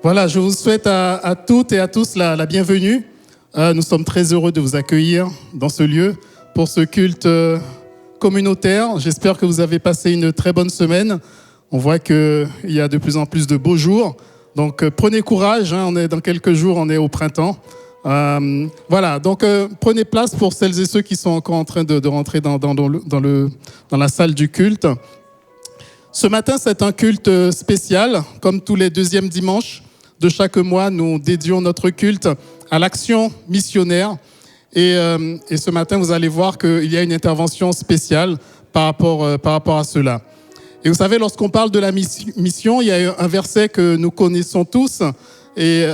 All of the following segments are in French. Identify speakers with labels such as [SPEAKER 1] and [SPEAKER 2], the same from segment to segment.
[SPEAKER 1] Voilà, je vous souhaite à toutes et à tous la bienvenue. Nous sommes très heureux de vous accueillir dans ce lieu pour ce culte communautaire. J'espère que vous avez passé une très bonne semaine. On voit qu'il y a de plus en plus de beaux jours. Donc prenez courage, on est dans quelques jours, on est au printemps. Voilà, donc prenez place pour celles et ceux qui sont encore en train de rentrer dans la salle du culte. Ce matin, c'est un culte spécial, comme tous les deuxièmes dimanches de chaque mois, nous dédions notre culte à l'action missionnaire. Et ce matin, vous allez voir qu'il y a une intervention spéciale par rapport à cela. Et vous savez, lorsqu'on parle de la mission, il y a un verset que nous connaissons tous et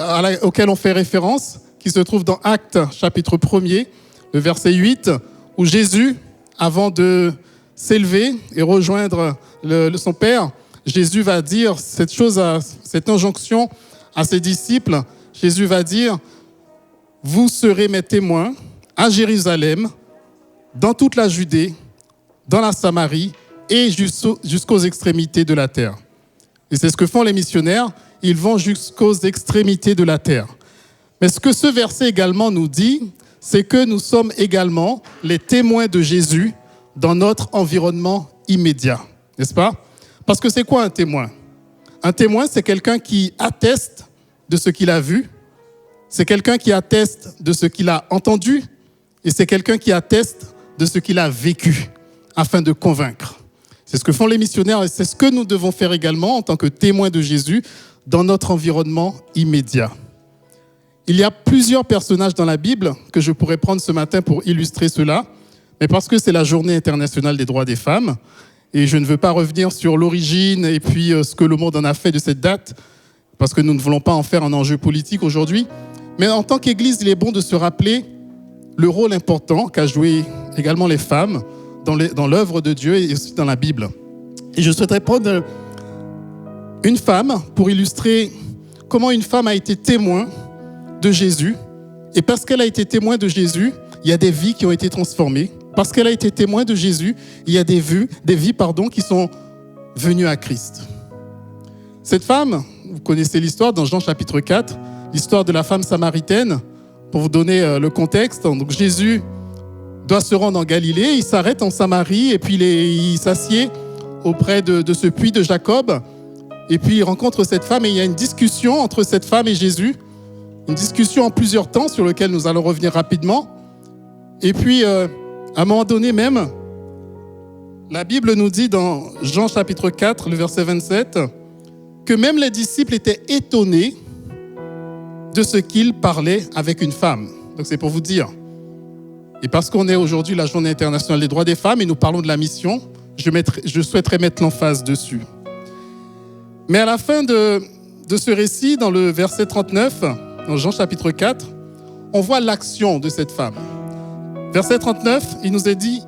[SPEAKER 1] auquel on fait référence, qui se trouve dans Actes, chapitre 1er, le verset 8, où Jésus, avant de s'élever et rejoindre son Père, Jésus va dire cette injonction à ses disciples. Jésus va dire: vous serez mes témoins à Jérusalem, dans toute la Judée, dans la Samarie et jusqu'aux extrémités de la terre. Et c'est ce que font les missionnaires, ils vont jusqu'aux extrémités de la terre. Mais ce que ce verset également nous dit, c'est que nous sommes également les témoins de Jésus dans notre environnement immédiat, n'est-ce pas? Parce que c'est quoi un témoin? Un témoin, c'est quelqu'un qui atteste de ce qu'il a vu, c'est quelqu'un qui atteste de ce qu'il a entendu, et c'est quelqu'un qui atteste de ce qu'il a vécu, afin de convaincre. C'est ce que font les missionnaires, et c'est ce que nous devons faire également en tant que témoins de Jésus dans notre environnement immédiat. Il y a plusieurs personnages dans la Bible que je pourrais prendre ce matin pour illustrer cela, mais parce que c'est la Journée internationale des droits des femmes, et je ne veux pas revenir sur l'origine et puis ce que le monde en a fait de cette date, parce que nous ne voulons pas en faire un enjeu politique aujourd'hui. Mais en tant qu'Église, il est bon de se rappeler le rôle important qu'a joué également les femmes dans l'œuvre de Dieu et aussi dans la Bible. Et je souhaiterais prendre une femme pour illustrer comment une femme a été témoin de Jésus. Et parce qu'elle a été témoin de Jésus, il y a des vies qui ont été transformées. Parce qu'elle a été témoin de Jésus, il y a des vies qui sont venues à Christ. Cette femme, vous connaissez l'histoire dans Jean chapitre 4, l'histoire de la femme samaritaine. Pour vous donner le contexte, donc Jésus doit se rendre en Galilée, il s'arrête en Samarie et puis il s'assied auprès de ce puits de Jacob. Et puis il rencontre cette femme et il y a une discussion entre cette femme et Jésus. Une discussion en plusieurs temps sur laquelle nous allons revenir rapidement. Et puis, à un moment donné même, la Bible nous dit dans Jean chapitre 4, le verset 27, que même les disciples étaient étonnés de ce qu'il parlait avec une femme. Donc c'est pour vous dire. Et parce qu'on est aujourd'hui la Journée internationale des droits des femmes et nous parlons de la mission, je souhaiterais mettre l'emphase dessus. Mais à la fin de ce récit, dans le verset 39, dans Jean chapitre 4, on voit l'action de cette femme. Verset 39, il nous est dit: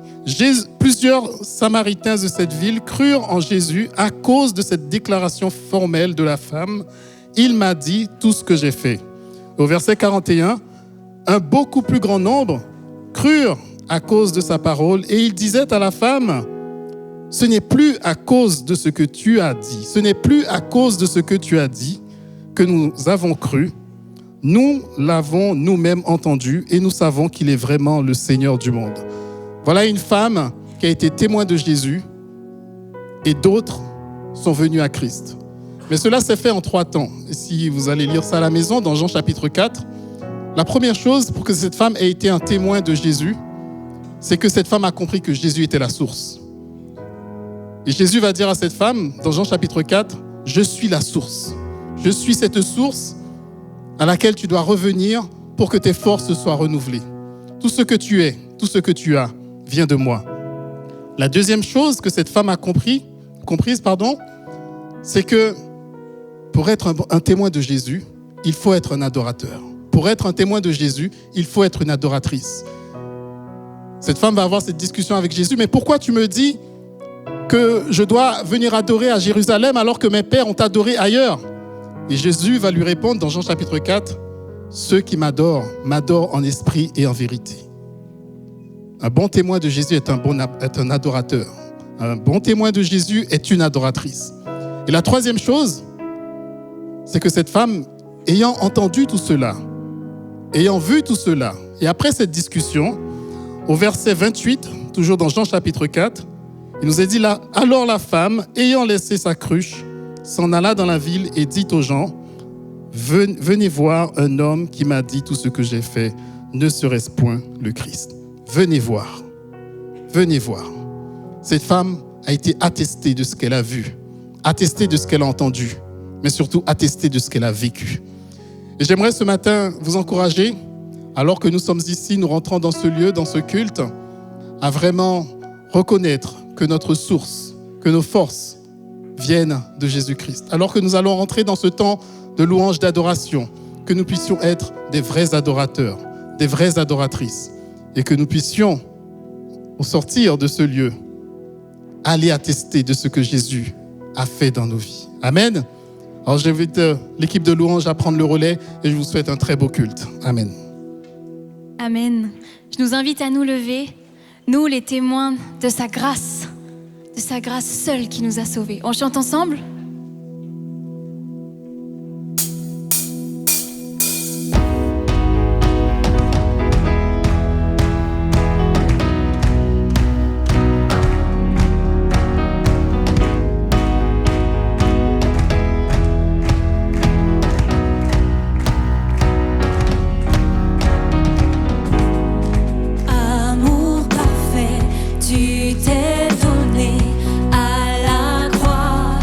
[SPEAKER 1] plusieurs Samaritains de cette ville crurent en Jésus à cause de cette déclaration formelle de la femme. Il m'a dit tout ce que j'ai fait. Au verset 41, un beaucoup plus grand nombre crurent à cause de sa parole et il disait à la femme: ce n'est plus à cause de ce que tu as dit, ce n'est plus à cause de ce que tu as dit que nous avons cru. Nous l'avons nous-mêmes entendu et nous savons qu'il est vraiment le Seigneur du monde. Voilà une femme qui a été témoin de Jésus et d'autres sont venus à Christ. Mais cela s'est fait en 3 temps. Et si vous allez lire ça à la maison, dans Jean chapitre 4, la première chose pour que cette femme ait été un témoin de Jésus, c'est que cette femme a compris que Jésus était la source. Et Jésus va dire à cette femme, dans Jean chapitre 4, « Je suis la source. Je suis cette source à laquelle tu dois revenir pour que tes forces soient renouvelées. Tout ce que tu es, tout ce que tu as, vient de moi. » La deuxième chose que cette femme a comprise, c'est que pour être un témoin de Jésus, il faut être un adorateur. Pour être un témoin de Jésus, il faut être une adoratrice. Cette femme va avoir cette discussion avec Jésus. « Mais pourquoi tu me dis que je dois venir adorer à Jérusalem alors que mes pères ont adoré ailleurs ?» Et Jésus va lui répondre dans Jean chapitre 4, « Ceux qui m'adorent, m'adorent en esprit et en vérité. » Un bon témoin de Jésus est un adorateur. Un bon témoin de Jésus est une adoratrice. Et la troisième chose, c'est que cette femme ayant entendu tout cela, ayant vu tout cela, et après cette discussion, au verset 28, toujours dans Jean chapitre 4, il nous est dit là, alors la femme, ayant laissé sa cruche, s'en alla dans la ville et dit aux gens, venez voir un homme qui m'a dit tout ce que j'ai fait, ne serait-ce point le Christ? Venez voir. Venez voir. Cette femme a été attestée de ce qu'elle a vu, attestée de ce qu'elle a entendu, mais surtout attestée de ce qu'elle a vécu. Et j'aimerais ce matin vous encourager, alors que nous sommes ici, nous rentrons dans ce lieu, dans ce culte, à vraiment reconnaître que notre source, que nos forces viennent de Jésus-Christ. Alors que nous allons rentrer dans ce temps de louange, d'adoration, que nous puissions être des vrais adorateurs, des vraies adoratrices, et que nous puissions, au sortir de ce lieu, aller attester de ce que Jésus a fait dans nos vies. Amen. Alors j'invite l'équipe de louange à prendre le relais et je vous souhaite un très beau culte. Amen.
[SPEAKER 2] Amen. Je nous invite à nous lever, nous les témoins de sa grâce seule qui nous a sauvés. On chante ensemble ?
[SPEAKER 3] Tu t'es donné à la croix.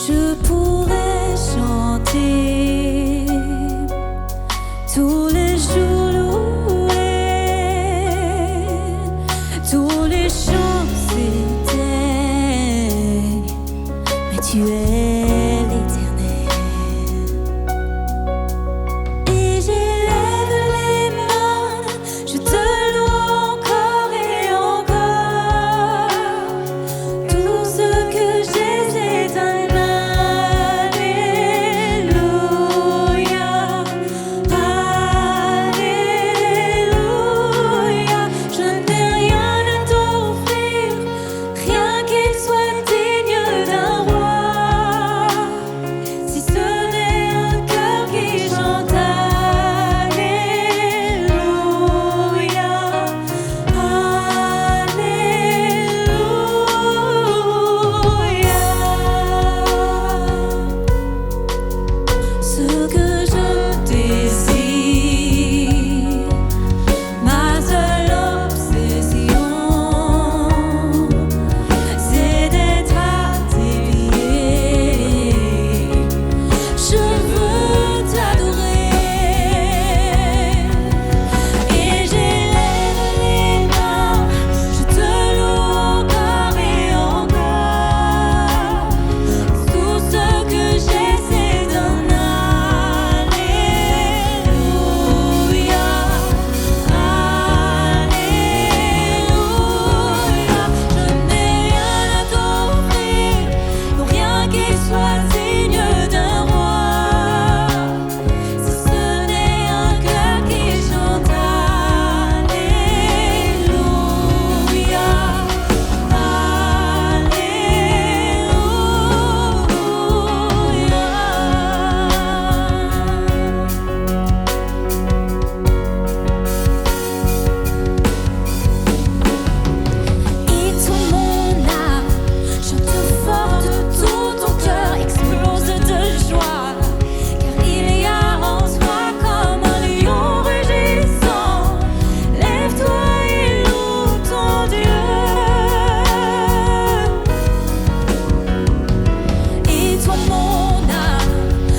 [SPEAKER 3] Je pourrais chanter tous les jours, louer tous les chants s'éteignent, mais tu es l'éternel. Et j'élève les mains, je te loue encore et encore. Tout ce que j'ai, c'est un alléluia, alléluia. Je n'ai rien à t'offrir, rien qui soit digne d'un roi, si ce n'est un cœur qui chante alléluia, alléluia. Ce que je désire, ma seule obsession, c'est d'être à tes pieds. Je veux t'adorer et j'élève les mains, je te loue encore et encore. Tout ce que j'ai, c'est un alléluia, alléluia. Je n'ai rien à t'offrir, rien qui soit digne d'un roi, si ce n'est un cœur qui chante alléluia, Et ton mon âme chante fort de tout ton cœur, explose de joie, car il y a en toi comme un lion rugissant. Lève-toi et loue ton Dieu. Et toi mon âme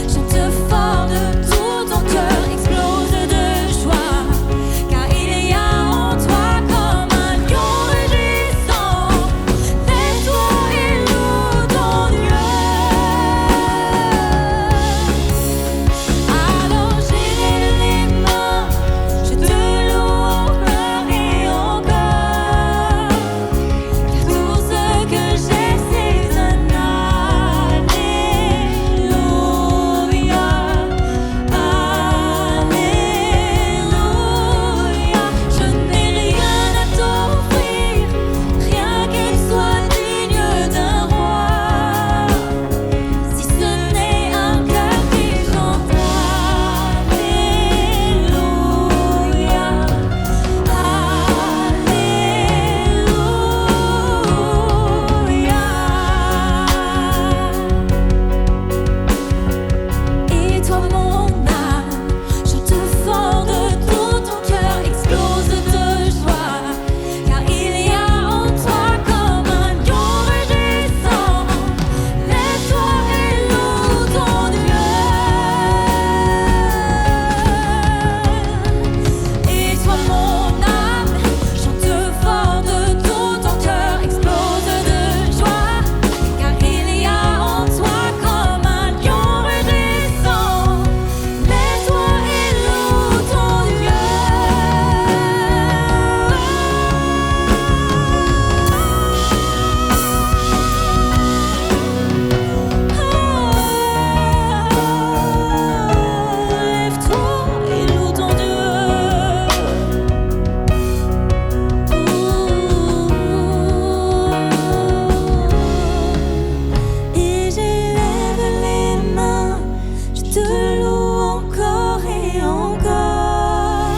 [SPEAKER 3] chante fort de tout ton cœur, explose de joie, car il y a en toi comme un lion rugissant. Lève-toi et loue ton Dieu. Alors j'élève les mains, je te loue encore et encore, car tout ce que j'ai, c'est un alléluia, alléluia. Je n'ai rien à t'offrir, rien qui soit digne d'un roi, si ce n'est un cœur qui chante alléluia, alléluia. Et toi mon âme chante fort de tout ton cœur, explose de joie, car il y a en toi comme un lion rugissant. Lève-toi et loue ton Dieu. Et toi mon âme chante fort de tout ton cœur, explose de joie, car il y a en toi comme un lion rugissant. Lève-toi et loue ton Dieu. Lève-toi et loue ton Dieu. Et j'élève les mains, je te loue encore et encore,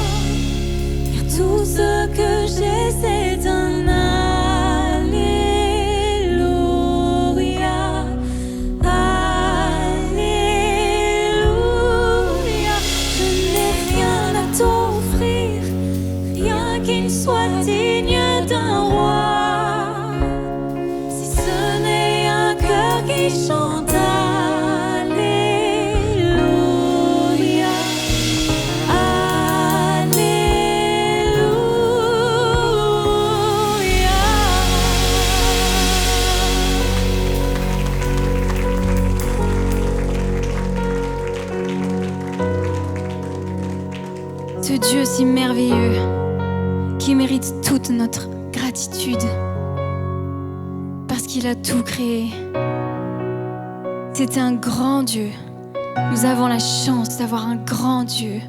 [SPEAKER 3] car tout ce que j'ai, c'est un alléluia, alléluia. Je n'ai rien à t'offrir, rien qui ne soit digne d'un roi, si ce n'est un cœur qui chante
[SPEAKER 2] Dieu si merveilleux qui mérite toute notre gratitude parce qu'il a tout créé. C'est un grand Dieu. Nous avons la chance d'avoir un grand Dieu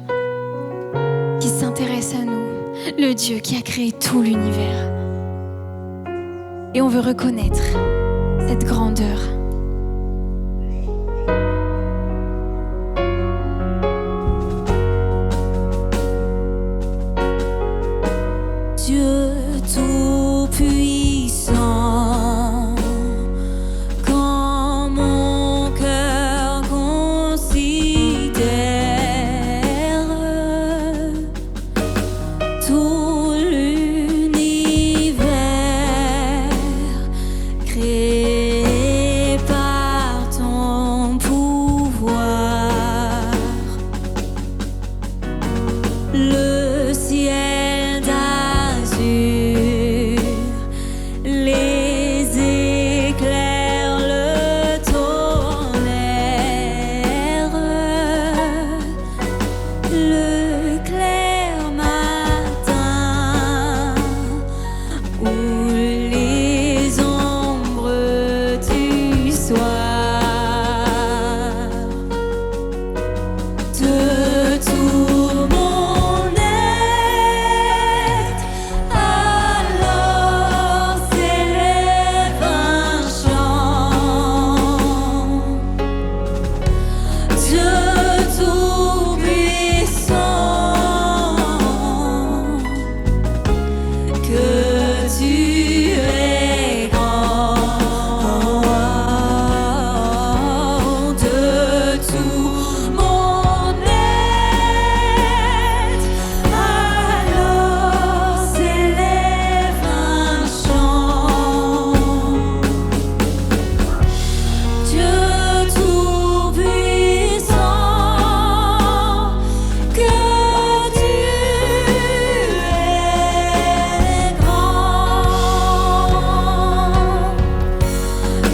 [SPEAKER 2] qui s'intéresse à nous, le Dieu qui a créé tout l'univers. Et on veut reconnaître cette grandeur.
[SPEAKER 3] Dieu tout-puissant, quand mon cœur considère tout l'univers créé par ton pouvoir, le ciel d'azur, les éclairs, le tonnerre, le clair matin ou les ombres du soir, de tout mon être, alors s'élève un chant. Dieu tout-puissant, que tu es grand, de tout mon être, alors s'élève un chant. Dieu tout-puissant, que tu es grand.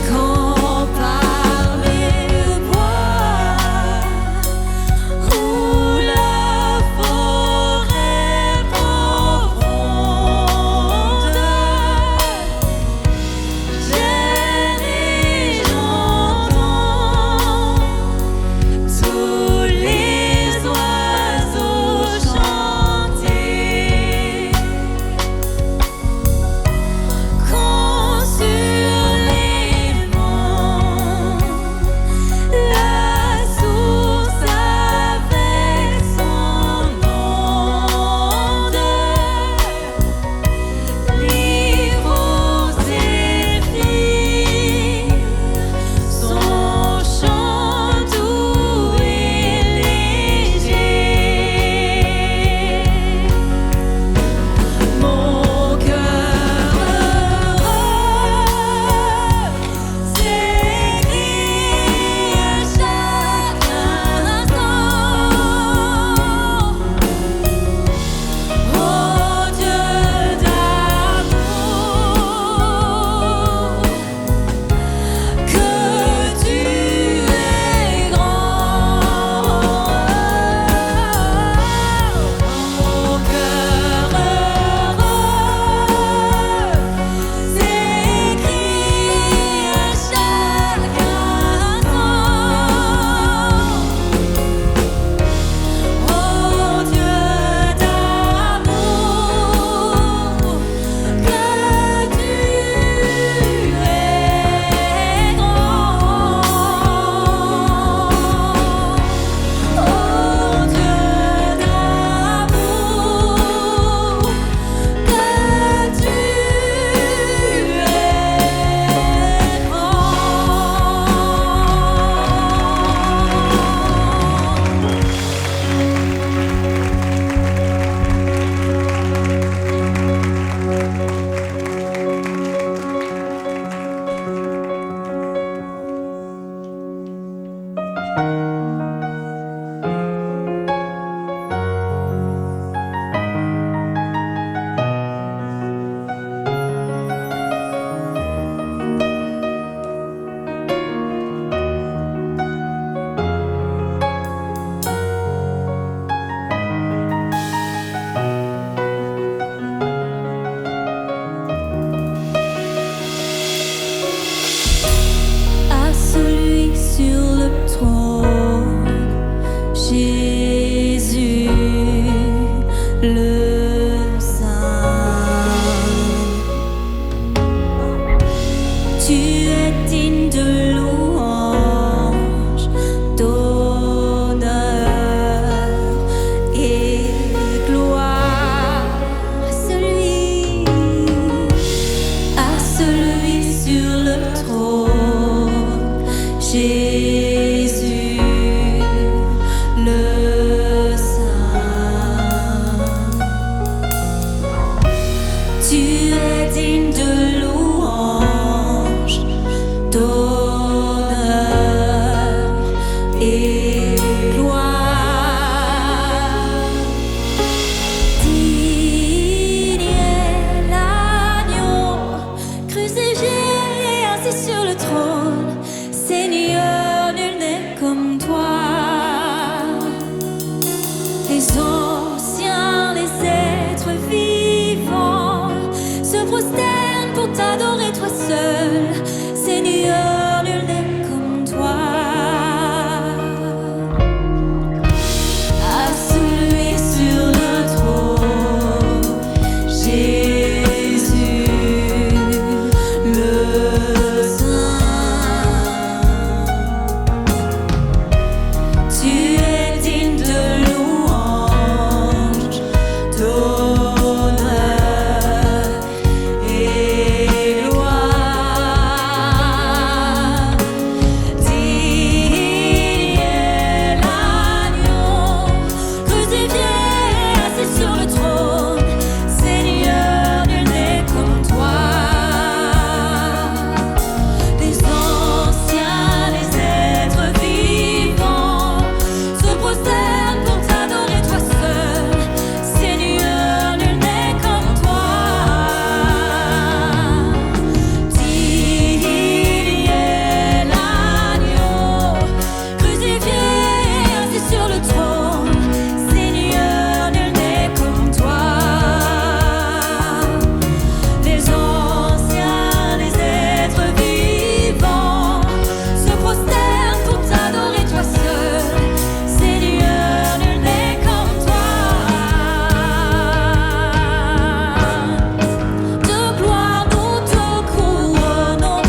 [SPEAKER 3] Quand par les bois ou la forêt profonde, j'aime et j'entends tous les oiseaux chanter. Quand sur les monts, la source avec son onde livre aux zéphyrs son chant doux et léger. Mon cœur heureux s'écrie à chaque instant: ô Dieu d'amour, que tu es grand. Mon cœur heureux s'écrie à chaque instant: ô Dieu d'amour, que tu es grand. Ô Dieu d'amour, que tu Jésus, le Saint. Tu es digne de louange, d'honneur et gloire. Digne est l'agneau, crucifié et assis sur le trône. Seigneur, nul n'est comme toi. Les anciens, les êtres vivants se prosternent pour t'adorer toi seul. Seigneur, nul n'est comme toi. À celui sur le trône, Jésus, le Saint. Tu es digne de louange, d'honneur et gloire. Digne est l'agneau, crucifié, assis sur le trône. Seigneur, nul n'est comme toi. Les anciens, les êtres vivants se prosternent pour t'adorer toi seul. Seigneur, nul n'est comme toi. Digne est l'agneau, crucifié, assis sur le trône. Seigneur, nul n'est comme toi. Les anciens, les êtres vivants se prosternent pour t'adorer toi seul. Seigneur, nul n'est comme toi. De gloire nous te couronnons,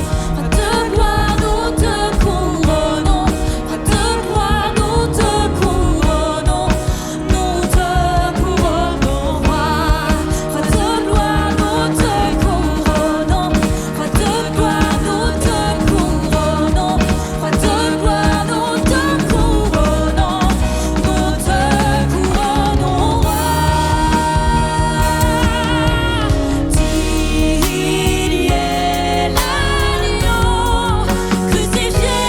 [SPEAKER 3] de gloire nous te couronnons, de gloire nous te couronnons, nous te couronnons, roi. De gloire nous te couronnons, de gloire nous te couronnons, de gloire nous te couronnons, nous te couronnons, roi. Digne est l'agneau, crucifié,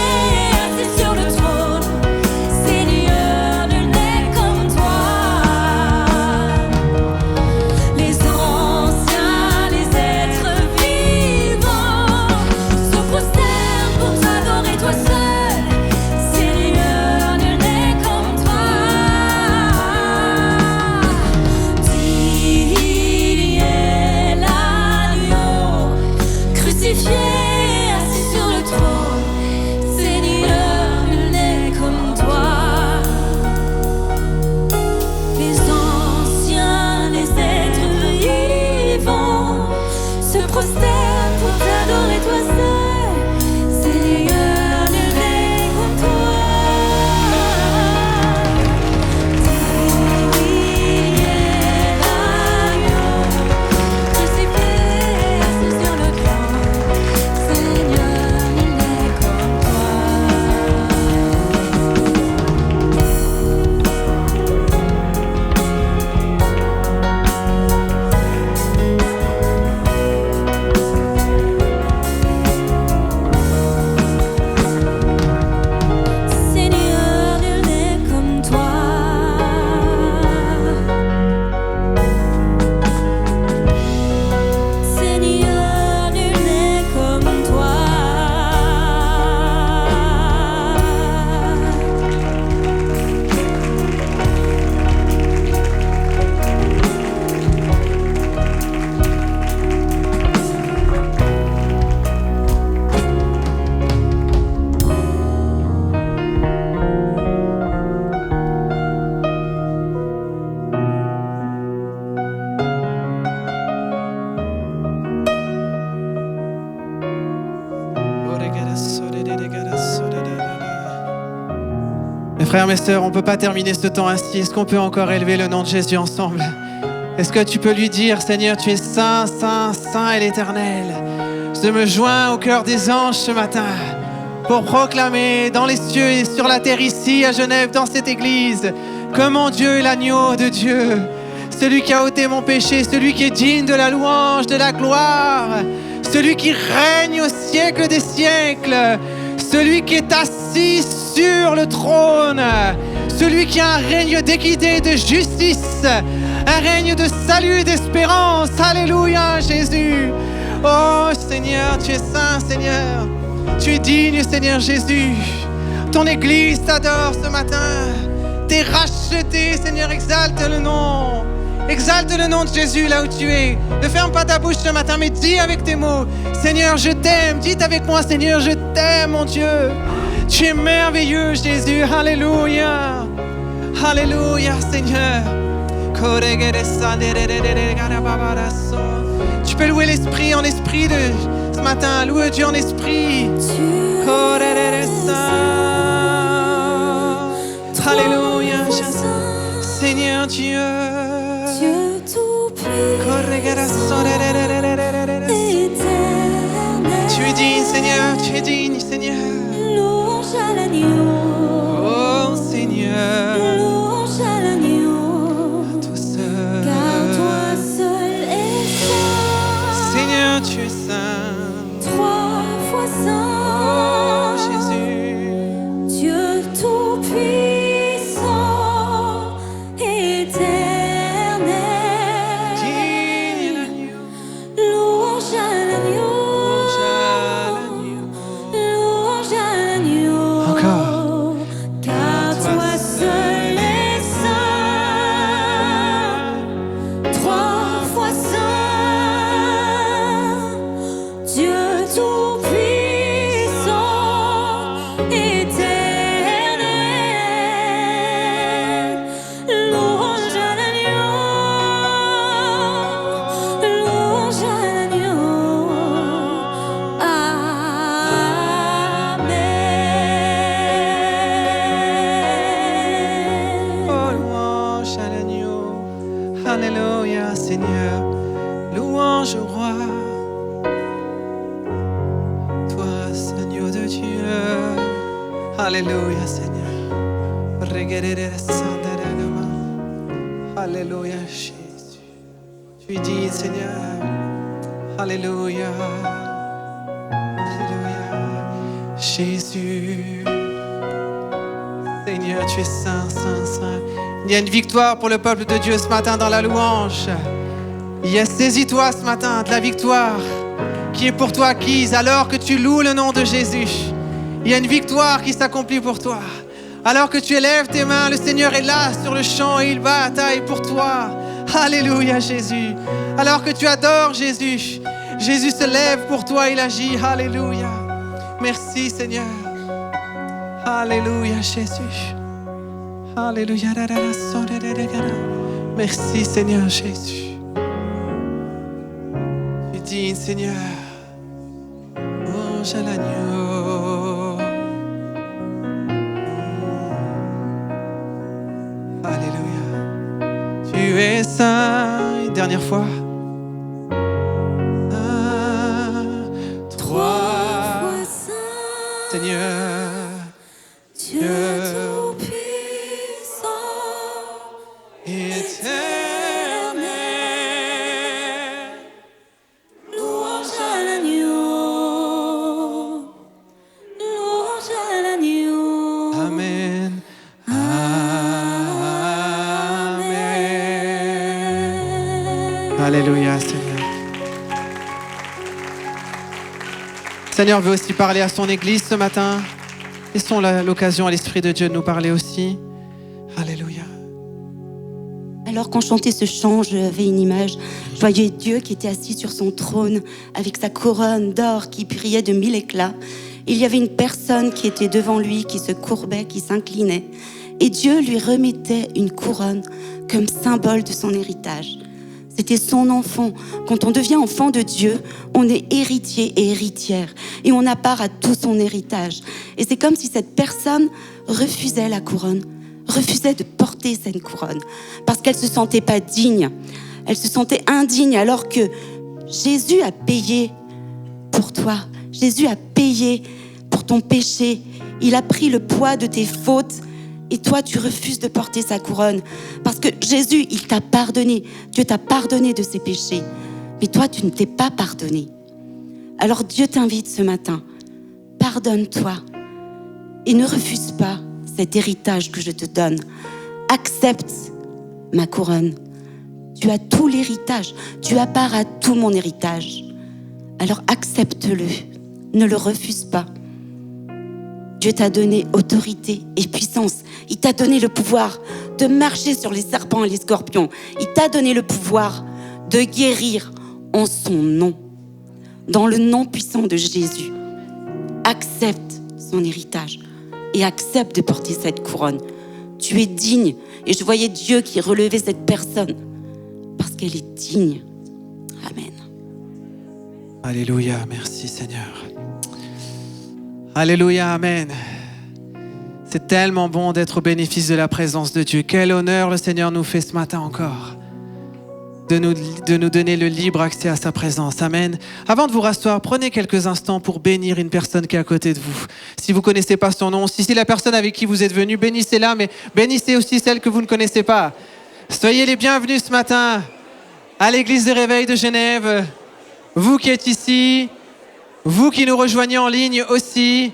[SPEAKER 3] assis sur le trône. Seigneur, nul n'est comme toi. Les anciens, les êtres vivants se prosternent pour t'adorer toi seul. Seigneur, nul n'est comme toi. Digne est l'agneau, crucifié, assis sur le trône. Seigneur, nul n'est comme toi. Les anciens, les êtres vivants se prosternent pour t'adorer toi seul. Seigneur, nul n'est comme toi. Digne est l'agneau, crucifié, assis sur le trône. Seigneur, nul n'est comme toi. Seigneur, nul n'est comme toi. Seigneur, nul n'est comme toi.
[SPEAKER 4] Mes frères, mes sœurs, on ne peut pas terminer ce temps ainsi. Est-ce qu'on peut encore élever le nom de Jésus ensemble? Est-ce que tu peux lui dire, Seigneur, tu es saint, saint, saint et l'Éternel? Je me joins au cœur des anges ce matin pour proclamer dans les cieux et sur la terre ici à Genève, dans cette église, que mon Dieu est l'agneau de Dieu, celui qui a ôté mon péché, celui qui est digne de la louange, de la gloire, celui qui règne au siècle des siècles, celui qui est assis sur le trône, celui qui a un règne d'équité et de justice, un règne de salut et d'espérance. Alléluia, Jésus. Oh Seigneur, tu es saint, Seigneur. Tu es digne, Seigneur Jésus. Ton Église t'adore ce matin. T'es racheté, Seigneur, exalte le nom. Exalte le nom de Jésus là où tu es. Ne ferme pas ta bouche ce matin, mais dis avec tes mots: Seigneur, je t'aime. Dites avec moi: Seigneur, je t'aime, mon Dieu. Tu es merveilleux, Jésus. Alléluia. Alléluia, Seigneur. Tu peux louer l'Esprit en esprit de ce matin. Louer Dieu en esprit. Alléluia, Seigneur Dieu.
[SPEAKER 3] Dieu tout-puissant, éternel.
[SPEAKER 4] Tu es digne, Seigneur, tu es digne, Seigneur.
[SPEAKER 3] Louange à l'agneau.
[SPEAKER 4] Oh, Seigneur.
[SPEAKER 3] Louange à l'agneau.
[SPEAKER 4] Tout seul.
[SPEAKER 3] Car toi seul es saint.
[SPEAKER 4] Seigneur, tu es saint.
[SPEAKER 3] 3 fois
[SPEAKER 4] Oh,
[SPEAKER 3] saint.
[SPEAKER 4] Jésus.
[SPEAKER 3] Dieu tout-puissant, éternel.
[SPEAKER 4] Digne l'agneau.
[SPEAKER 3] Louange à l'agneau.
[SPEAKER 4] Louange à l'agneau.
[SPEAKER 3] Louange à l'agneau.
[SPEAKER 4] Encore.
[SPEAKER 3] Car toi seul es saint. 3 fois saint. Dieu tout-puissant, éternel. Louange à l'agneau. Louange à l'agneau. Amen.
[SPEAKER 4] Oh, louange à l'agneau. Alléluia, Seigneur. Louange au roi. Toi, Seigneur de Dieu. Alléluia, Seigneur. Alléluia, Jésus. Tu es digne, Seigneur. Alléluia. Alléluia. Jésus. Seigneur, tu es saint, saint, saint. Il y a une victoire pour le peuple de Dieu ce matin dans la louange. Il y a, saisis-toi ce matin de la victoire qui est pour toi acquise alors que tu loues le nom de Jésus. Il y a une victoire qui s'accomplit pour toi. Alors que tu élèves tes mains, le Seigneur est là sur le champ et il bat à taille pour toi. Alléluia, Jésus. Alors que tu adores Jésus, Jésus se lève pour toi, il agit. Alléluia. Merci, Seigneur. Alléluia, Jésus. Alléluia. Merci, Seigneur Jésus. Tu es digne, Seigneur. Louange à l'agneau. Alléluia. Tu es saint. Une dernière fois. 1, 3.
[SPEAKER 3] fois saint.
[SPEAKER 4] Seigneur.
[SPEAKER 3] Dieu tout-puissant,
[SPEAKER 4] Éternel.
[SPEAKER 3] louange à l'agneau, louange à l'agneau.
[SPEAKER 4] Amen. Amen. Alléluia, Seigneur. Seigneur veut aussi parler à son Église ce matin. Laissons l'occasion à l'Esprit de Dieu de nous parler aussi. Alléluia.
[SPEAKER 5] Alors qu'on chantait ce chant, j'avais une image. Je voyais Dieu qui était assis sur son trône avec sa couronne d'or qui brillait de 1000 éclats. Il y avait une personne qui était devant lui, qui se courbait, qui s'inclinait. Et Dieu lui remettait une couronne comme symbole de son héritage. C'était son enfant. Quand on devient enfant de Dieu, on est héritier et héritière. Et on a part à tout son héritage. Et c'est comme si cette personne refusait la couronne, refusait de porter cette couronne, parce qu'elle ne se sentait pas digne. Elle se sentait indigne, alors que Jésus a payé pour toi. Jésus a payé pour ton péché. Il a pris le poids de tes fautes. Et toi, tu refuses de porter sa couronne. Parce que Jésus, il t'a pardonné. Dieu t'a pardonné de ses péchés. Mais toi, tu ne t'es pas pardonné. Alors Dieu t'invite ce matin. Pardonne-toi. Et ne refuse pas cet héritage que je te donne. Accepte ma couronne. Tu as tout l'héritage. Tu as part à tout mon héritage. Alors accepte-le. Ne le refuse pas. Dieu t'a donné autorité et puissance. Il t'a donné le pouvoir de marcher sur les serpents et les scorpions. Il t'a donné le pouvoir de guérir en son nom. Dans le nom puissant de Jésus. Accepte son héritage et accepte de porter cette couronne. Tu es digne. Et je voyais Dieu qui relevait cette personne parce qu'elle est digne. Amen.
[SPEAKER 4] Alléluia, merci Seigneur. Alléluia, amen. C'est tellement bon d'être au bénéfice de la présence de Dieu. Quel honneur le Seigneur nous fait ce matin encore de nous donner le libre accès à sa présence. Amen. Avant de vous rasseoir, prenez quelques instants pour bénir une personne qui est à côté de vous. Si vous ne connaissez pas son nom, si c'est la personne avec qui vous êtes venu, bénissez-la, mais bénissez aussi celle que vous ne connaissez pas. Soyez les bienvenus ce matin à l'église de Réveil de Genève. Vous qui êtes ici, vous qui nous rejoignez en ligne aussi,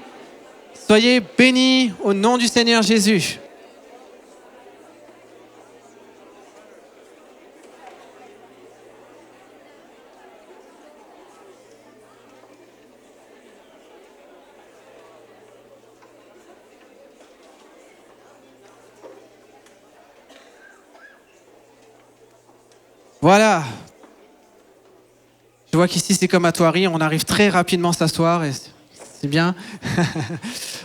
[SPEAKER 4] soyez bénis au nom du Seigneur Jésus. Voilà. Je vois qu'ici, c'est comme à Thoiry, on arrive très rapidement à s'asseoir et c'est bien.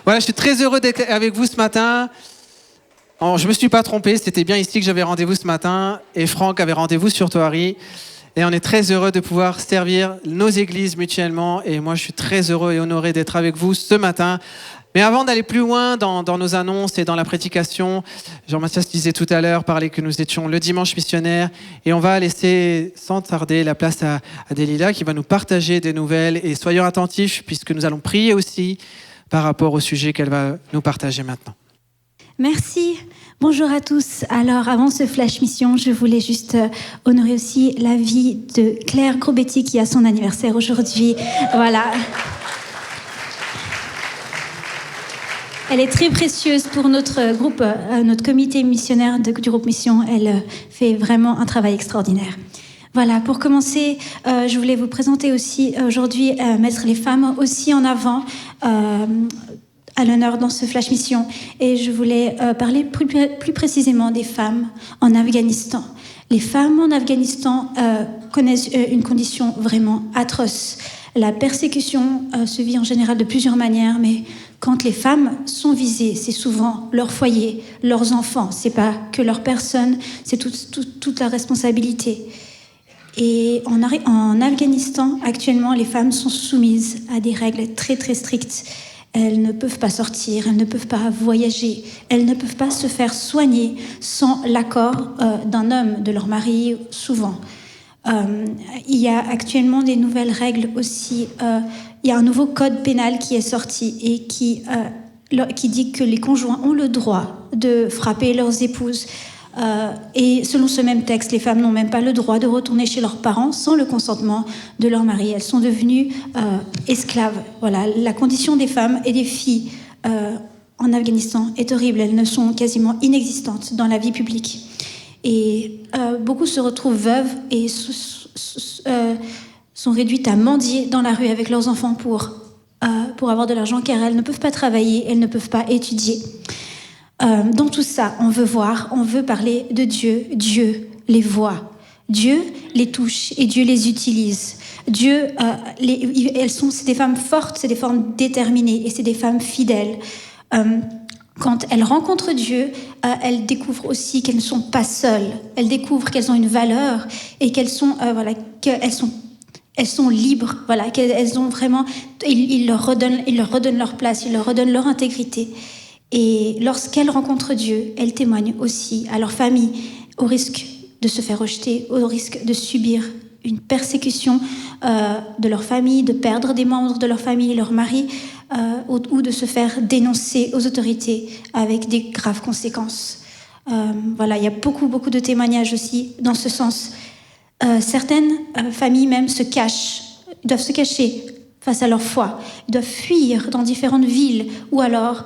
[SPEAKER 4] Voilà, je suis très heureux d'être avec vous ce matin. Je ne me suis pas trompé, c'était bien ici que j'avais rendez-vous ce matin et Franck avait rendez-vous sur Thoiry. Et on est très heureux de pouvoir servir nos églises mutuellement et moi, je suis très heureux et honoré d'être avec vous ce matin. Mais avant d'aller plus loin dans nos annonces et dans la prédication, Jean-Mathias disait tout à l'heure, parlait que nous étions le dimanche missionnaire et on va laisser sans tarder la place à Delilah qui va nous partager des nouvelles et soyons attentifs puisque nous allons prier aussi par rapport au sujet qu'elle va nous partager maintenant.
[SPEAKER 6] Merci. Bonjour à tous. Alors, avant ce flash mission, je voulais juste honorer aussi la vie de Claire Grobetti qui a son anniversaire aujourd'hui. Voilà. Elle est très précieuse pour notre groupe, notre comité missionnaire du groupe Mission. Elle fait vraiment un travail extraordinaire. Voilà, pour commencer, je voulais vous présenter aussi aujourd'hui, mettre les femmes aussi en avant à l'honneur dans ce Flash Mission. Et je voulais parler plus précisément des femmes en Afghanistan. Les femmes en Afghanistan connaissent une condition vraiment atroce. La persécution se vit en général de plusieurs manières, mais quand les femmes sont visées, c'est souvent leur foyer, leurs enfants. C'est pas que leur personne, c'est toute la responsabilité. Et en Afghanistan, actuellement, les femmes sont soumises à des règles très très strictes. Elles ne peuvent pas sortir, elles ne peuvent pas voyager, elles ne peuvent pas se faire soigner sans l'accord d'un homme, de leur mari, souvent. Il y a actuellement des nouvelles règles aussi. Il y a un nouveau code pénal qui est sorti et qui dit que les conjoints ont le droit de frapper leurs épouses. Et selon ce même texte, les femmes n'ont même pas le droit de retourner chez leurs parents sans le consentement de leur mari. Elles sont devenues esclaves. Voilà, la condition des femmes et des filles en Afghanistan est horrible. Elles ne sont quasiment inexistantes dans la vie publique. Et beaucoup se retrouvent veuves et sont réduites à mendier dans la rue avec leurs enfants pour avoir de l'argent, car elles ne peuvent pas travailler, elles ne peuvent pas étudier. Dans tout ça, on veut parler de Dieu. Dieu les voit. Dieu les touche et Dieu les utilise. C'est des femmes fortes, c'est des femmes déterminées et c'est des femmes fidèles. Quand elles rencontrent Dieu, elles découvrent aussi qu'elles ne sont pas seules. Elles découvrent qu'elles ont une valeur et qu'elles sont libres. Voilà, qu'elles ont vraiment. Ils leur redonnent leur place, ils leur redonnent leur intégrité. Et lorsqu'elles rencontrent Dieu, elles témoignent aussi à leur famille, au risque de se faire rejeter, au risque de subir une persécution de leur famille, de perdre des membres de leur famille, leur mari. ou de se faire dénoncer aux autorités avec des graves conséquences. Voilà, il y a beaucoup de témoignages aussi dans ce sens. Certaines familles même doivent se cacher face à leur foi. Ils doivent fuir dans différentes villes ou alors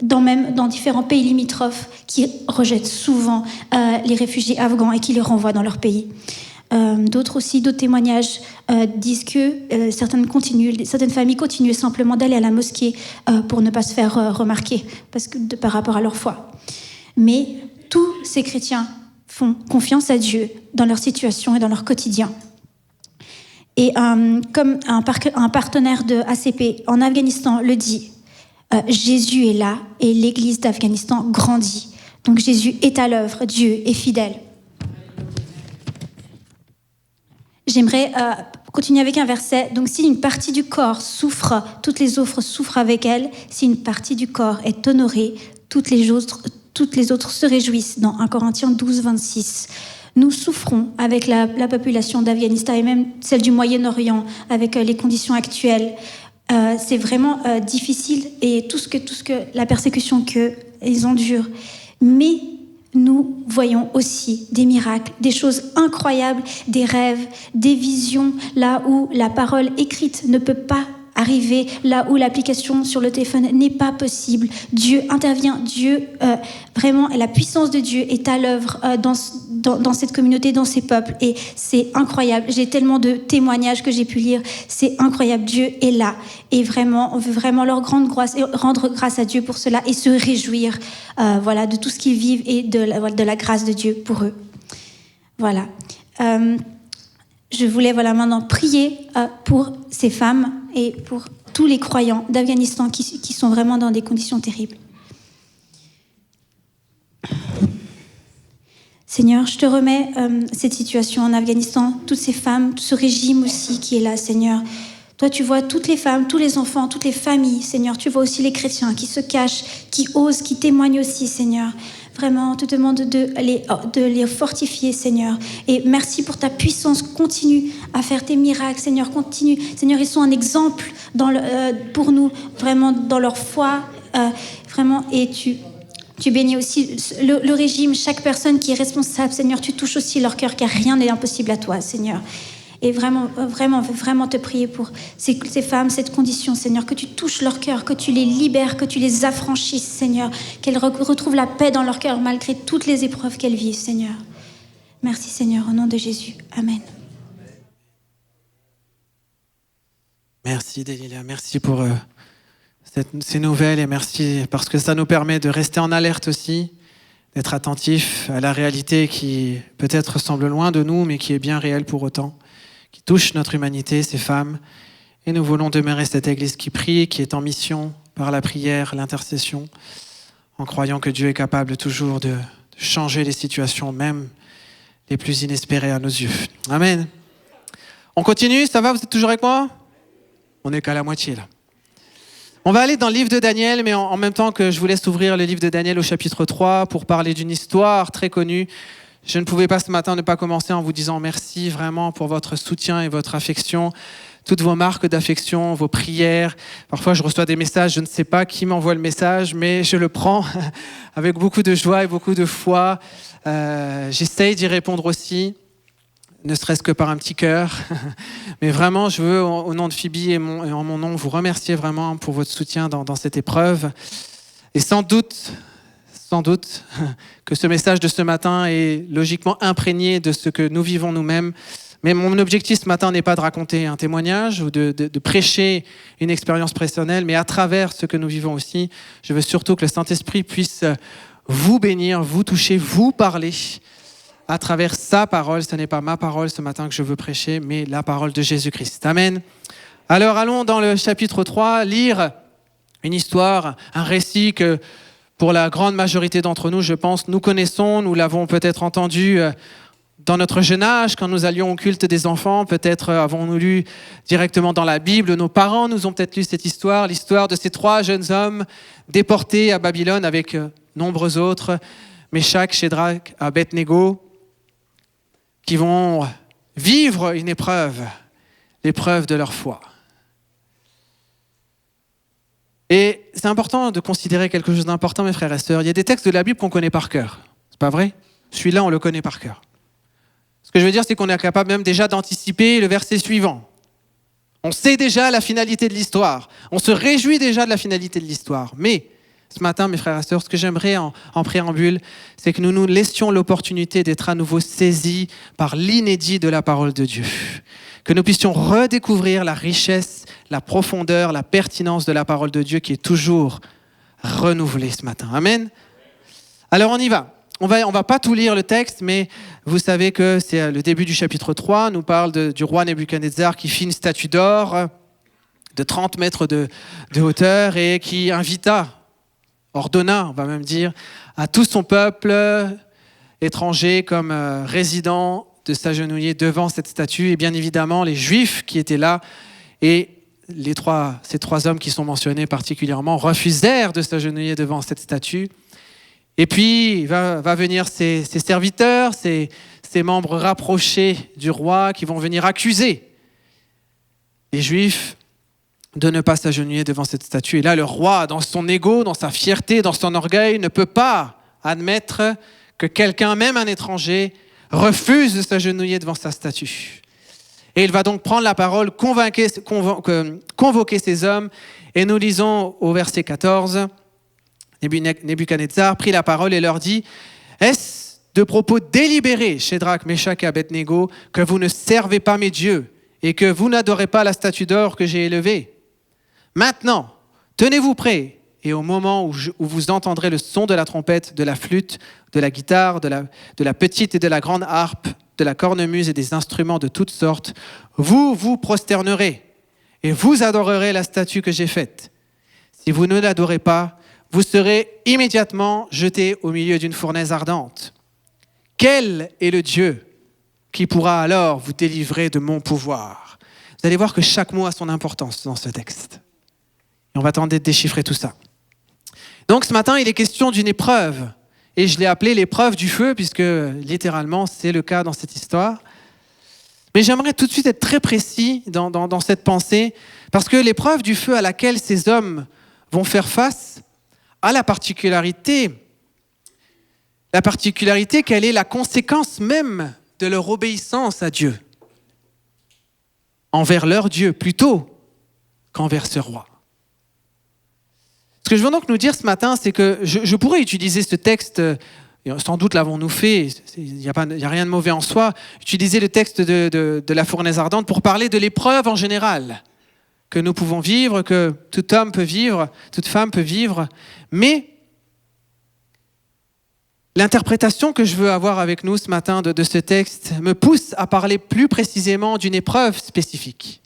[SPEAKER 6] dans différents pays limitrophes qui rejettent souvent les réfugiés afghans et qui les renvoient dans leur pays. D'autres témoignages disent que certaines familles continuent simplement d'aller à la mosquée pour ne pas se faire remarquer par rapport à leur foi. Mais tous ces chrétiens font confiance à Dieu dans leur situation et dans leur quotidien. Et comme un partenaire de ACP en Afghanistan le dit, Jésus est là et l'Église d'Afghanistan grandit. Donc Jésus est à l'œuvre, Dieu est fidèle. J'aimerais continuer avec un verset. Donc si une partie du corps souffre, toutes les autres souffrent avec elle. Si une partie du corps est honorée, toutes les autres se réjouissent. Dans 1 Corinthiens 12, 26. Nous souffrons avec la population d'Afghanistan et même celle du Moyen-Orient, avec les conditions actuelles. C'est vraiment difficile et tout ce que la persécution qu'ils endurent. Mais nous voyons aussi des miracles, des choses incroyables, des rêves, des visions, là où la parole écrite ne peut pas arriver, là où l'application sur le téléphone n'est pas possible. Dieu intervient, vraiment, la puissance de Dieu est à l'œuvre dans cette communauté, dans ces peuples, et c'est incroyable. J'ai tellement de témoignages que j'ai pu lire, c'est incroyable, Dieu est là, et vraiment, on veut vraiment leur grande grâce, et rendre grâce à Dieu pour cela, et se réjouir de tout ce qu'ils vivent, et de la grâce de Dieu pour eux. Voilà. Je voulais maintenant prier pour ces femmes et pour tous les croyants d'Afghanistan qui sont vraiment dans des conditions terribles. Seigneur, je te remets cette situation en Afghanistan, toutes ces femmes, tout ce régime aussi qui est là, Seigneur. Toi, tu vois toutes les femmes, tous les enfants, toutes les familles, Seigneur. Tu vois aussi les chrétiens qui se cachent, qui osent, qui témoignent aussi, Seigneur. Vraiment, on te demande de les fortifier, Seigneur. Et merci pour ta puissance. Continue à faire tes miracles, Seigneur. Continue. Seigneur, ils sont un exemple pour nous, vraiment, dans leur foi. Vraiment, et tu bénis aussi le régime, chaque personne qui est responsable, Seigneur. Tu touches aussi leur cœur, car rien n'est impossible à toi, Seigneur. Et vraiment, on veut vraiment te prier pour ces femmes, cette condition, Seigneur, que tu touches leur cœur, que tu les libères, que tu les affranchisses, Seigneur, qu'elles retrouvent la paix dans leur cœur malgré toutes les épreuves qu'elles vivent, Seigneur. Merci, Seigneur, au nom de Jésus. Amen.
[SPEAKER 4] Merci, Delilah. Merci pour ces nouvelles et merci parce que ça nous permet de rester en alerte aussi, d'être attentifs à la réalité qui peut-être semble loin de nous, mais qui est bien réelle pour autant, qui touche notre humanité, ces femmes. Et nous voulons demeurer cette Église qui prie, qui est en mission par la prière, l'intercession, en croyant que Dieu est capable toujours de changer les situations, même les plus inespérées à nos yeux. Amen. On continue, ça va? Vous êtes toujours avec moi? On n'est qu'à la moitié là. On va aller dans le livre de Daniel, mais en même temps que je vous laisse ouvrir le livre de Daniel au chapitre 3 pour parler d'une histoire très connue. Je ne pouvais pas ce matin ne pas commencer en vous disant merci vraiment pour votre soutien et votre affection, toutes vos marques d'affection, vos prières. Parfois, je reçois des messages, je ne sais pas qui m'envoie le message, mais je le prends avec beaucoup de joie et beaucoup de foi. J'essaye d'y répondre aussi, ne serait-ce que par un petit cœur. Mais vraiment, je veux, au nom de Phoebe et en mon nom, vous remercier vraiment pour votre soutien dans cette épreuve. Et sans doute que ce message de ce matin est logiquement imprégné de ce que nous vivons nous-mêmes. Mais mon objectif ce matin n'est pas de raconter un témoignage ou de prêcher une expérience personnelle, mais à travers ce que nous vivons aussi, je veux surtout que le Saint-Esprit puisse vous bénir, vous toucher, vous parler à travers sa parole. Ce n'est pas ma parole ce matin que je veux prêcher, mais la parole de Jésus-Christ. Amen. Alors allons dans le chapitre 3, lire une histoire, un récit que pour la grande majorité d'entre nous, je pense, nous connaissons, nous l'avons peut-être entendu dans notre jeune âge, quand nous allions au culte des enfants, peut-être avons-nous lu directement dans la Bible, nos parents nous ont peut-être lu cette histoire, l'histoire de ces 3 jeunes hommes déportés à Babylone avec nombreux autres, Méshach, Shadrach, Abed-Nego, qui vont vivre une épreuve, l'épreuve de leur foi. Et c'est important de considérer quelque chose d'important, mes frères et sœurs. Il y a des textes de la Bible qu'on connaît par cœur. C'est pas vrai? Celui-là, on le connaît par cœur. Ce que je veux dire, c'est qu'on est capable même déjà d'anticiper le verset suivant. On sait déjà la finalité de l'histoire. On se réjouit déjà de la finalité de l'histoire. Mais ce matin, mes frères et sœurs, ce que j'aimerais en préambule, c'est que nous nous laissions l'opportunité d'être à nouveau saisis par l'inédit de la parole de Dieu. Que nous puissions redécouvrir la richesse, la profondeur, la pertinence de la parole de Dieu qui est toujours renouvelée ce matin. Amen. Alors on y va. On va pas tout lire le texte, mais vous savez que c'est le début du chapitre 3, nous parle du roi Nebuchadnezzar qui fit une statue d'or de 30 mètres de hauteur et qui ordonna, on va même dire, à tout son peuple étranger comme résident de s'agenouiller devant cette statue. Et bien évidemment, les Juifs qui étaient là et ces trois hommes qui sont mentionnés particulièrement refusèrent de s'agenouiller devant cette statue. Et puis, va venir ses serviteurs, ses membres rapprochés du roi qui vont venir accuser les Juifs de ne pas s'agenouiller devant cette statue. Et là, le roi, dans son ego, dans sa fierté, dans son orgueil, ne peut pas admettre que quelqu'un, même un étranger, refuse de s'agenouiller devant sa statue. Et il va donc prendre la parole, convoquer ces hommes. Et nous lisons au verset 14... Nebuchadnezzar prit la parole et leur dit « Est-ce de propos délibérés, Shadrach, Meshach et Abednego, que vous ne servez pas mes dieux et que vous n'adorez pas la statue d'or que j'ai élevée? Maintenant, tenez-vous prêts, et au moment où vous entendrez le son de la trompette, de la flûte, de la guitare, de la petite et de la grande harpe, de la cornemuse et des instruments de toutes sortes, vous vous prosternerez et vous adorerez la statue que j'ai faite. Si vous ne l'adorez pas, vous serez immédiatement jetés au milieu d'une fournaise ardente. Quel est le Dieu qui pourra alors vous délivrer de mon pouvoir? » Vous allez voir que chaque mot a son importance dans ce texte. Et on va tenter de déchiffrer tout ça. Donc ce matin, il est question d'une épreuve. Et je l'ai appelée l'épreuve du feu, puisque littéralement, c'est le cas dans cette histoire. Mais j'aimerais tout de suite être très précis dans cette pensée, parce que l'épreuve du feu à laquelle ces hommes vont faire face a la particularité qu'elle est la conséquence même de leur obéissance à Dieu, envers leur Dieu plutôt qu'envers ce roi. Ce que je veux donc nous dire ce matin, c'est que je pourrais utiliser ce texte, et sans doute l'avons-nous fait, il n'y a rien de mauvais en soi, utiliser le texte de la fournaise ardente pour parler de l'épreuve en général, que nous pouvons vivre, que tout homme peut vivre, toute femme peut vivre. Mais l'interprétation que je veux avoir avec nous ce matin de ce texte me pousse à parler plus précisément d'une épreuve spécifique.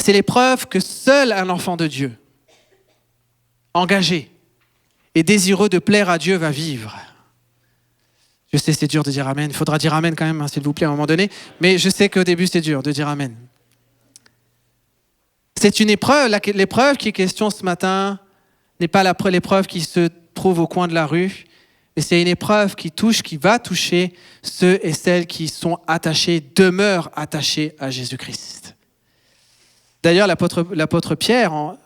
[SPEAKER 4] C'est l'épreuve que seul un enfant de Dieu, engagé et désireux de plaire à Dieu, va vivre. Je sais, c'est dur de dire amen. Il faudra dire amen quand même, s'il vous plaît, à un moment donné. Mais je sais qu'au début, c'est dur de dire amen. C'est une épreuve, l'épreuve qui est question ce matin n'est pas l'épreuve qui se trouve au coin de la rue, mais c'est une épreuve qui va toucher ceux et celles qui sont attachés, demeurent attachés à Jésus-Christ. D'ailleurs, l'apôtre Pierre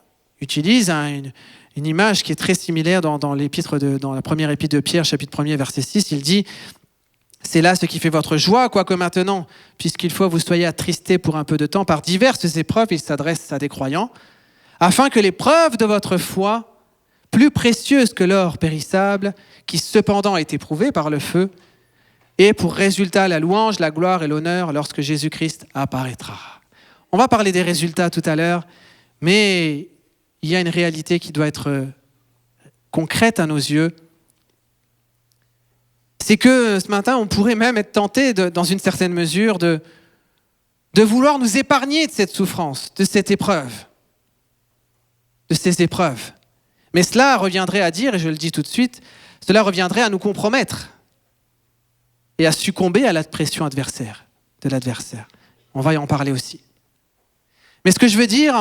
[SPEAKER 4] utilise une image qui est très similaire dans la première épître de Pierre, chapitre 1er, verset 6. Il dit « C'est là ce qui fait votre joie, quoique maintenant, puisqu'il faut vous soyez attristés pour un peu de temps par diverses épreuves, il s'adresse à des croyants, afin que l'épreuve de votre foi, plus précieuse que l'or périssable, qui cependant est éprouvée par le feu, ait pour résultat la louange, la gloire et l'honneur lorsque Jésus-Christ apparaîtra. » On va parler des résultats tout à l'heure, mais il y a une réalité qui doit être concrète à nos yeux. C'est que ce matin, on pourrait même être tenté, dans une certaine mesure, de vouloir nous épargner de cette souffrance, de cette épreuve, de ces épreuves. Mais cela reviendrait à dire, et je le dis tout de suite, cela reviendrait à nous compromettre et à succomber à la pression de l'adversaire. On va y en parler aussi. Mais ce que je veux dire,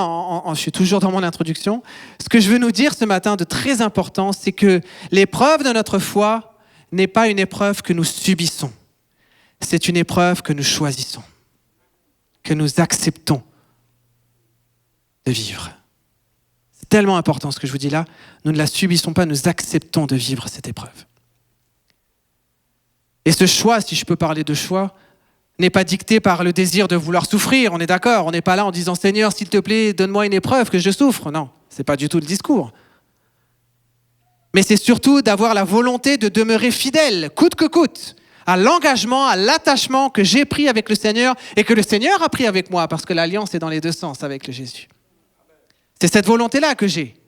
[SPEAKER 4] je suis toujours dans mon introduction, ce que je veux nous dire ce matin de très important, c'est que l'épreuve de notre foi n'est pas une épreuve que nous subissons. C'est une épreuve que nous choisissons, que nous acceptons de vivre. C'est tellement important ce que je vous dis là. Nous ne la subissons pas, nous acceptons de vivre cette épreuve. Et ce choix, si je peux parler de choix, n'est pas dicté par le désir de vouloir souffrir, on est d'accord. On n'est pas là en disant « Seigneur, s'il te plaît, donne-moi une épreuve que je souffre ». Non, ce n'est pas du tout le discours. Mais c'est surtout d'avoir la volonté de demeurer fidèle, coûte que coûte, à l'engagement, à l'attachement que j'ai pris avec le Seigneur et que le Seigneur a pris avec moi, parce que l'alliance est dans les deux sens avec le Jésus. C'est cette volonté-là que j'ai,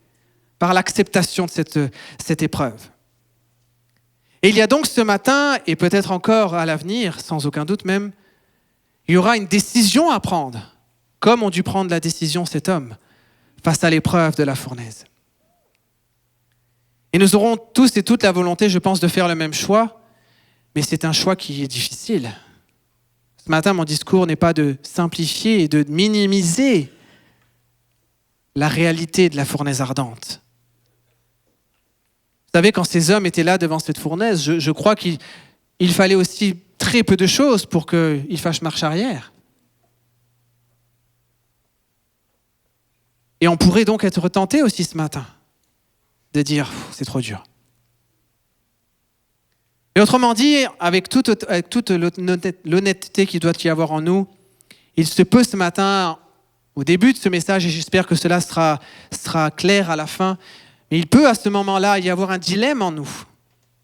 [SPEAKER 4] par l'acceptation de cette épreuve. Et il y a donc ce matin, et peut-être encore à l'avenir, sans aucun doute même, il y aura une décision à prendre, comme ont dû prendre la décision cet homme, face à l'épreuve de la fournaise. Et nous aurons tous et toutes la volonté, je pense, de faire le même choix, mais c'est un choix qui est difficile. Ce matin, mon discours n'est pas de simplifier et de minimiser la réalité de la fournaise ardente. Vous savez, quand ces hommes étaient là devant cette fournaise, je crois qu'il fallait aussi très peu de choses pour qu'ils fassent marche arrière. Et on pourrait donc être tenté aussi ce matin de dire « c'est trop dur ». Et autrement dit, avec toute l'honnêteté qu'il doit y avoir en nous, il se peut ce matin, au début de ce message, et j'espère que cela sera clair à la fin, mais il peut à ce moment-là y avoir un dilemme en nous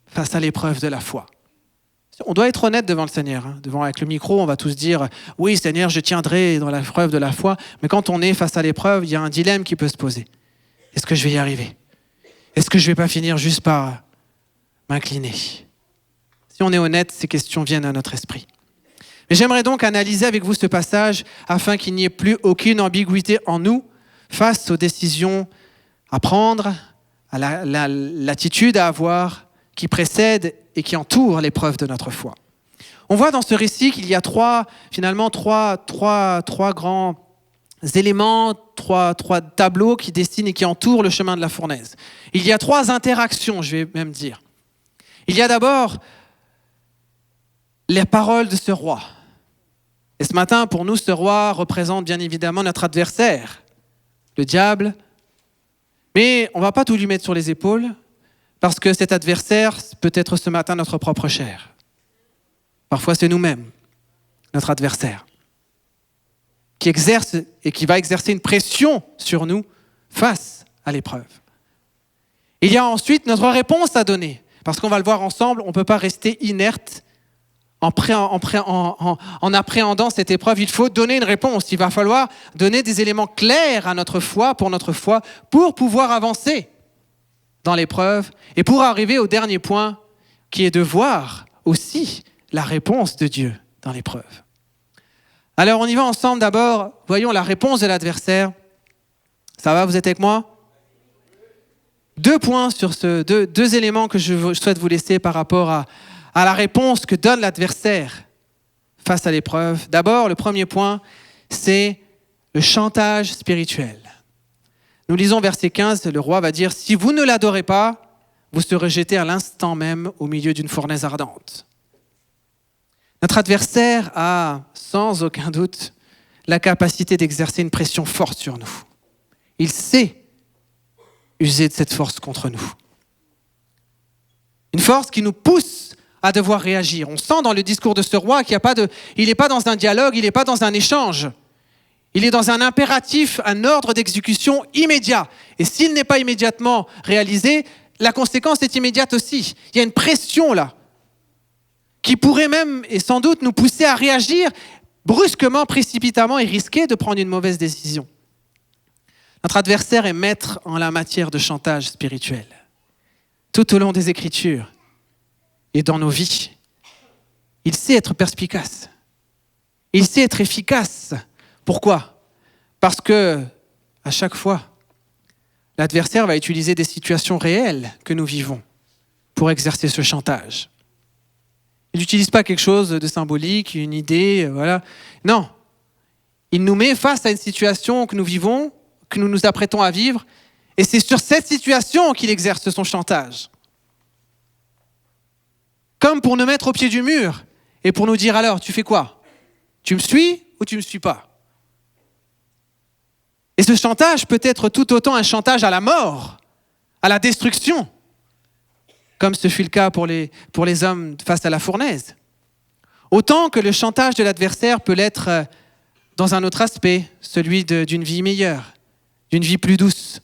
[SPEAKER 4] face à l'épreuve de la foi. On doit être honnête devant le Seigneur. Avec le micro, on va tous dire « Oui, Seigneur, je tiendrai dans l'épreuve de la foi ». Mais quand on est face à l'épreuve, il y a un dilemme qui peut se poser. Est-ce que je vais y arriver ? Est-ce que je ne vais pas finir juste par m'incliner ? Si on est honnête, ces questions viennent à notre esprit. Mais j'aimerais donc analyser avec vous ce passage afin qu'il n'y ait plus aucune ambiguïté en nous face aux décisions à prendre, à l'attitude à avoir qui précède et qui entoure l'épreuve de notre foi. On voit dans ce récit qu'il y a trois grands éléments, trois tableaux qui dessinent et qui entourent le chemin de la fournaise. Il y a trois interactions, je vais même dire. Il y a d'abord les paroles de ce roi. Et ce matin, pour nous, ce roi représente bien évidemment notre adversaire, le diable. Mais on ne va pas tout lui mettre sur les épaules, parce que cet adversaire peut être ce matin notre propre chair. Parfois, c'est nous-mêmes, notre adversaire, qui exerce et qui va exercer une pression sur nous face à l'épreuve. Il y a ensuite notre réponse à donner, parce qu'on va le voir ensemble, on ne peut pas rester inerte en appréhendant cette épreuve. Il faut donner une réponse, il va falloir donner des éléments clairs à notre foi, pour pouvoir avancer dans l'épreuve et pour arriver au dernier point, qui est de voir aussi la réponse de Dieu dans l'épreuve. Alors on y va ensemble d'abord, voyons la réponse de l'adversaire. Ça va, vous êtes avec moi ? 2 points sur deux éléments que je souhaite vous laisser par rapport à la réponse que donne l'adversaire face à l'épreuve. D'abord, le premier point, c'est le chantage spirituel. Nous lisons verset 15, le roi va dire « Si vous ne l'adorez pas, vous serez jeté à l'instant même au milieu d'une fournaise ardente. » Notre adversaire a, sans aucun doute, la capacité d'exercer une pression forte sur nous. Il sait user de cette force contre nous. Une force qui nous pousse à devoir réagir. On sent dans le discours de ce roi qu'il n'est pas dans un dialogue, il n'est pas dans un échange. Il est dans un impératif, un ordre d'exécution immédiat. Et s'il n'est pas immédiatement réalisé, la conséquence est immédiate aussi. Il y a une pression là, qui pourrait même, et sans doute, nous pousser à réagir brusquement, précipitamment et risquer de prendre une mauvaise décision. Notre adversaire est maître en la matière de chantage spirituel. Tout au long des Écritures et dans nos vies, il sait être perspicace. Il sait être efficace. Pourquoi ? Parce que, à chaque fois, l'adversaire va utiliser des situations réelles que nous vivons pour exercer ce chantage. Il n'utilise pas quelque chose de symbolique, une idée, voilà. Non. Il nous met face à une situation que nous vivons, que nous nous apprêtons à vivre, et c'est sur cette situation qu'il exerce son chantage. Comme pour nous mettre au pied du mur et pour nous dire alors, tu fais quoi ? Tu me suis ou tu ne me suis pas ? Et ce chantage peut être tout autant un chantage à la mort, à la destruction, comme ce fut le cas pour les hommes face à la fournaise. Autant que le chantage de l'adversaire peut l'être dans un autre aspect, celui d'une vie meilleure, d'une vie plus douce,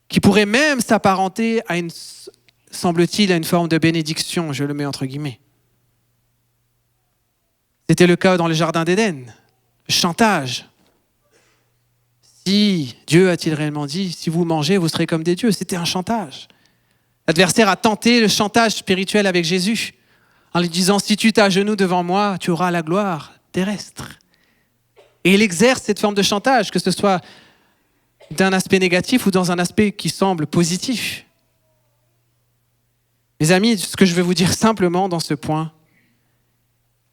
[SPEAKER 4] qui pourrait même s'apparenter à semble-t-il, à une forme de bénédiction, je le mets entre guillemets. C'était le cas dans le jardin d'Éden, le chantage. Si Dieu a-t-il réellement dit, si vous mangez, vous serez comme des dieux, c'était un chantage. L'adversaire a tenté le chantage spirituel avec Jésus, en lui disant, si tu t'agenouilles devant moi, tu auras la gloire terrestre. Et il exerce cette forme de chantage, que ce soit d'un aspect négatif ou dans un aspect qui semble positif. Mes amis, ce que je veux vous dire simplement dans ce point,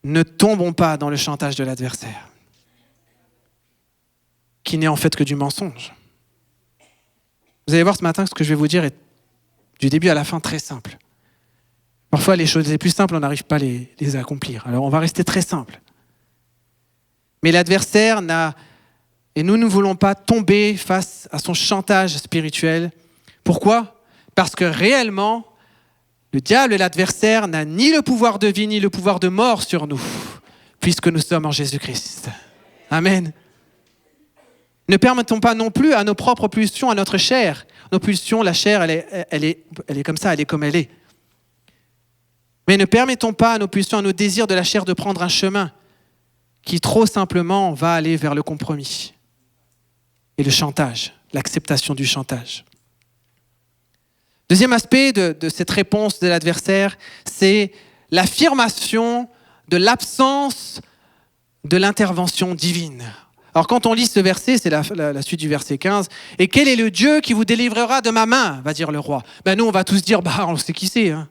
[SPEAKER 4] ne tombons pas dans le chantage de l'adversaire, qui n'est en fait que du mensonge. Vous allez voir ce matin que ce que je vais vous dire est du début à la fin très simple. Parfois, les choses les plus simples, on n'arrive pas à les accomplir. Alors, on va rester très simple. Mais l'adversaire et nous ne voulons pas tomber face à son chantage spirituel. Pourquoi ? Parce que réellement, le diable et l'adversaire n'a ni le pouvoir de vie, ni le pouvoir de mort sur nous, puisque nous sommes en Jésus-Christ. Amen. Ne permettons pas non plus à nos propres pulsions, à notre chair. Nos pulsions, la chair, elle est comme ça, elle est comme elle est. Mais ne permettons pas à nos pulsions, à nos désirs de la chair de prendre un chemin qui trop simplement va aller vers le compromis et le chantage, l'acceptation du chantage. Deuxième aspect de cette réponse de l'adversaire, c'est l'affirmation de l'absence de l'intervention divine. Alors quand on lit ce verset, c'est la suite du verset 15, « Et quel est le Dieu qui vous délivrera de ma main ?» va dire le roi. Ben nous, on va tous dire, on sait qui c'est. Hein.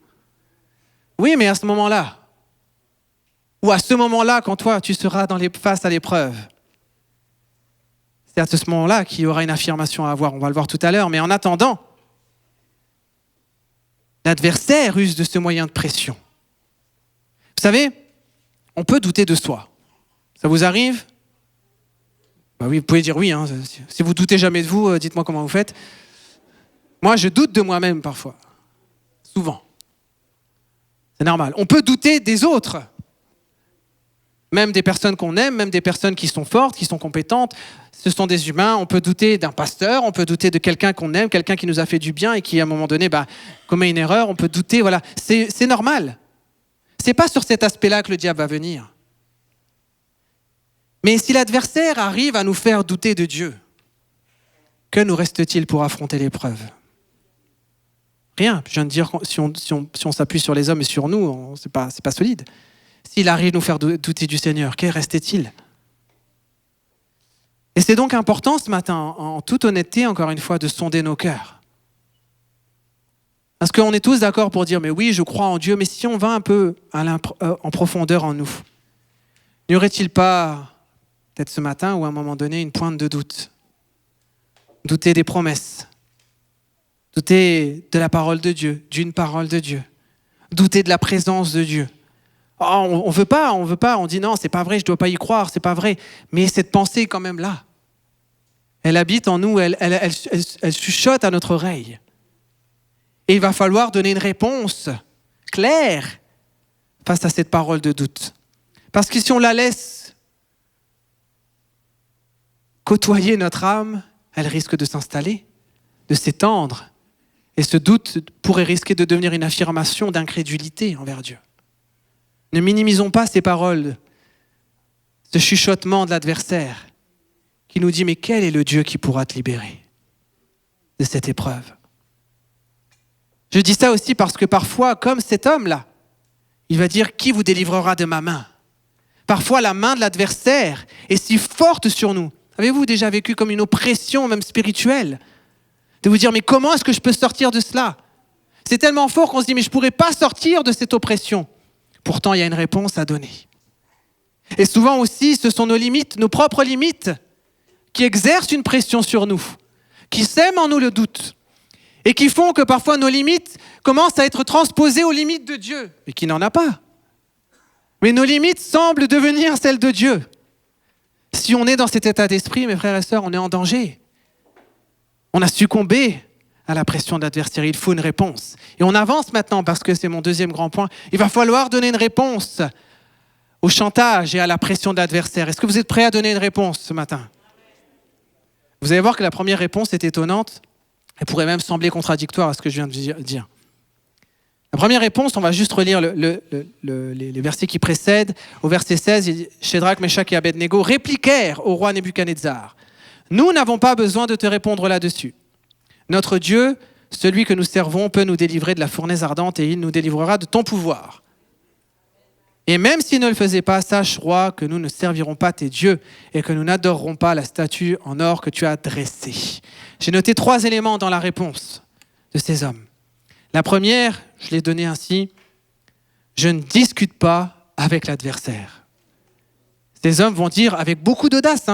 [SPEAKER 4] Oui, mais à ce moment-là, ou à ce moment-là, quand toi, tu seras face à l'épreuve, c'est à ce moment-là qu'il y aura une affirmation à avoir. On va le voir tout à l'heure. Mais en attendant, l'adversaire use de ce moyen de pression. Vous savez, on peut douter de soi. Ça vous arrive ? Oui, vous pouvez dire oui. Hein. Si vous doutez jamais de vous, dites-moi comment vous faites. Moi, je doute de moi-même parfois. Souvent. C'est normal. On peut douter des autres. Même des personnes qu'on aime, même des personnes qui sont fortes, qui sont compétentes. Ce sont des humains. On peut douter d'un pasteur, on peut douter de quelqu'un qu'on aime, quelqu'un qui nous a fait du bien et qui, à un moment donné, commet une erreur. On peut douter, voilà. C'est normal. C'est pas sur cet aspect-là que le diable va venir. Mais si l'adversaire arrive à nous faire douter de Dieu, que nous reste-t-il pour affronter l'épreuve ? Rien. Je viens de dire, si on s'appuie sur les hommes et sur nous, c'est pas solide. S'il arrive à nous faire douter du Seigneur, qu'est restait-il ? Et c'est donc important ce matin, en toute honnêteté, encore une fois, de sonder nos cœurs. Parce qu'on est tous d'accord pour dire, mais oui, je crois en Dieu, mais si on va un peu en profondeur en nous, n'y aurait-il pas, peut-être ce matin ou à un moment donné, une pointe de doute ? Douter des promesses, douter de la parole de Dieu, d'une parole de Dieu, douter de la présence de Dieu. Oh, on veut pas, on dit non, c'est pas vrai, je dois pas y croire, c'est pas vrai. Mais cette pensée est quand même là. Elle habite en nous, elle chuchote à notre oreille. Et il va falloir donner une réponse claire face à cette parole de doute. Parce que si on la laisse côtoyer notre âme, elle risque de s'installer, de s'étendre. Et ce doute pourrait risquer de devenir une affirmation d'incrédulité envers Dieu. Ne minimisons pas ces paroles, ce chuchotement de l'adversaire qui nous dit « Mais quel est le Dieu qui pourra te libérer de cette épreuve ?» Je dis ça aussi parce que parfois, comme cet homme-là, il va dire « Qui vous délivrera de ma main ?» Parfois, la main de l'adversaire est si forte sur nous. Avez-vous déjà vécu comme une oppression, même spirituelle ? De vous dire « Mais comment est-ce que je peux sortir de cela ?» C'est tellement fort qu'on se dit « Mais je ne pourrais pas sortir de cette oppression. » Pourtant, il y a une réponse à donner. Et souvent aussi, ce sont nos limites, nos propres limites, qui exercent une pression sur nous, qui sèment en nous le doute, et qui font que parfois nos limites commencent à être transposées aux limites de Dieu, mais qui n'en a pas. Mais nos limites semblent devenir celles de Dieu. Si on est dans cet état d'esprit, mes frères et sœurs, on est en danger. On a succombé à la pression de l'adversaire. Il faut une réponse. Et on avance maintenant parce que c'est mon deuxième grand point. Il va falloir donner une réponse au chantage et à la pression de l'adversaire. Est-ce que vous êtes prêts à donner une réponse ce matin? Vous allez voir que la première réponse est étonnante. Elle pourrait même sembler contradictoire à ce que je viens de dire. La première réponse, on va juste relire les versets qui précèdent. Au verset 16, il dit, Shadrach, Meshach et Abednego répliquèrent au roi Nebuchadnezzar. Nous n'avons pas besoin de te répondre là-dessus. Notre Dieu, celui que nous servons, peut nous délivrer de la fournaise ardente et il nous délivrera de ton pouvoir. Et même s'il ne le faisait pas, sache, roi, que nous ne servirons pas tes dieux et que nous n'adorerons pas la statue en or que tu as dressée. J'ai noté 3 éléments dans la réponse de ces hommes. La première, je l'ai donnée ainsi, je ne discute pas avec l'adversaire. Ces hommes vont dire, avec beaucoup d'audace,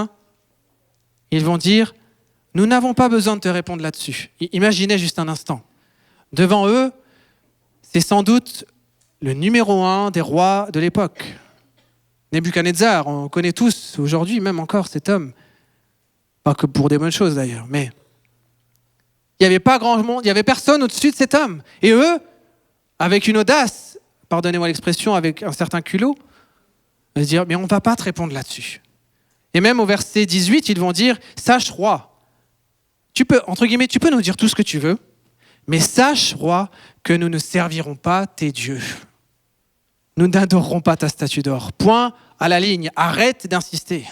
[SPEAKER 4] ils vont dire, nous n'avons pas besoin de te répondre là-dessus. Imaginez juste un instant. Devant eux, c'est sans doute le numéro 1 des rois de l'époque. Nebuchadnezzar, on connaît tous aujourd'hui, même encore cet homme. Pas que pour des bonnes choses d'ailleurs, mais il n'y avait pas grand monde, il n'y avait personne au-dessus de cet homme. Et eux, avec une audace, pardonnez-moi l'expression, avec un certain culot, ils vont dire, mais on ne va pas te répondre là-dessus. Et même au verset 18, ils vont dire, sache, roi, tu peux, entre guillemets, tu peux nous dire tout ce que tu veux, mais sache, roi, que nous ne servirons pas tes dieux. Nous n'adorerons pas ta statue d'or. Point à la ligne, arrête d'insister.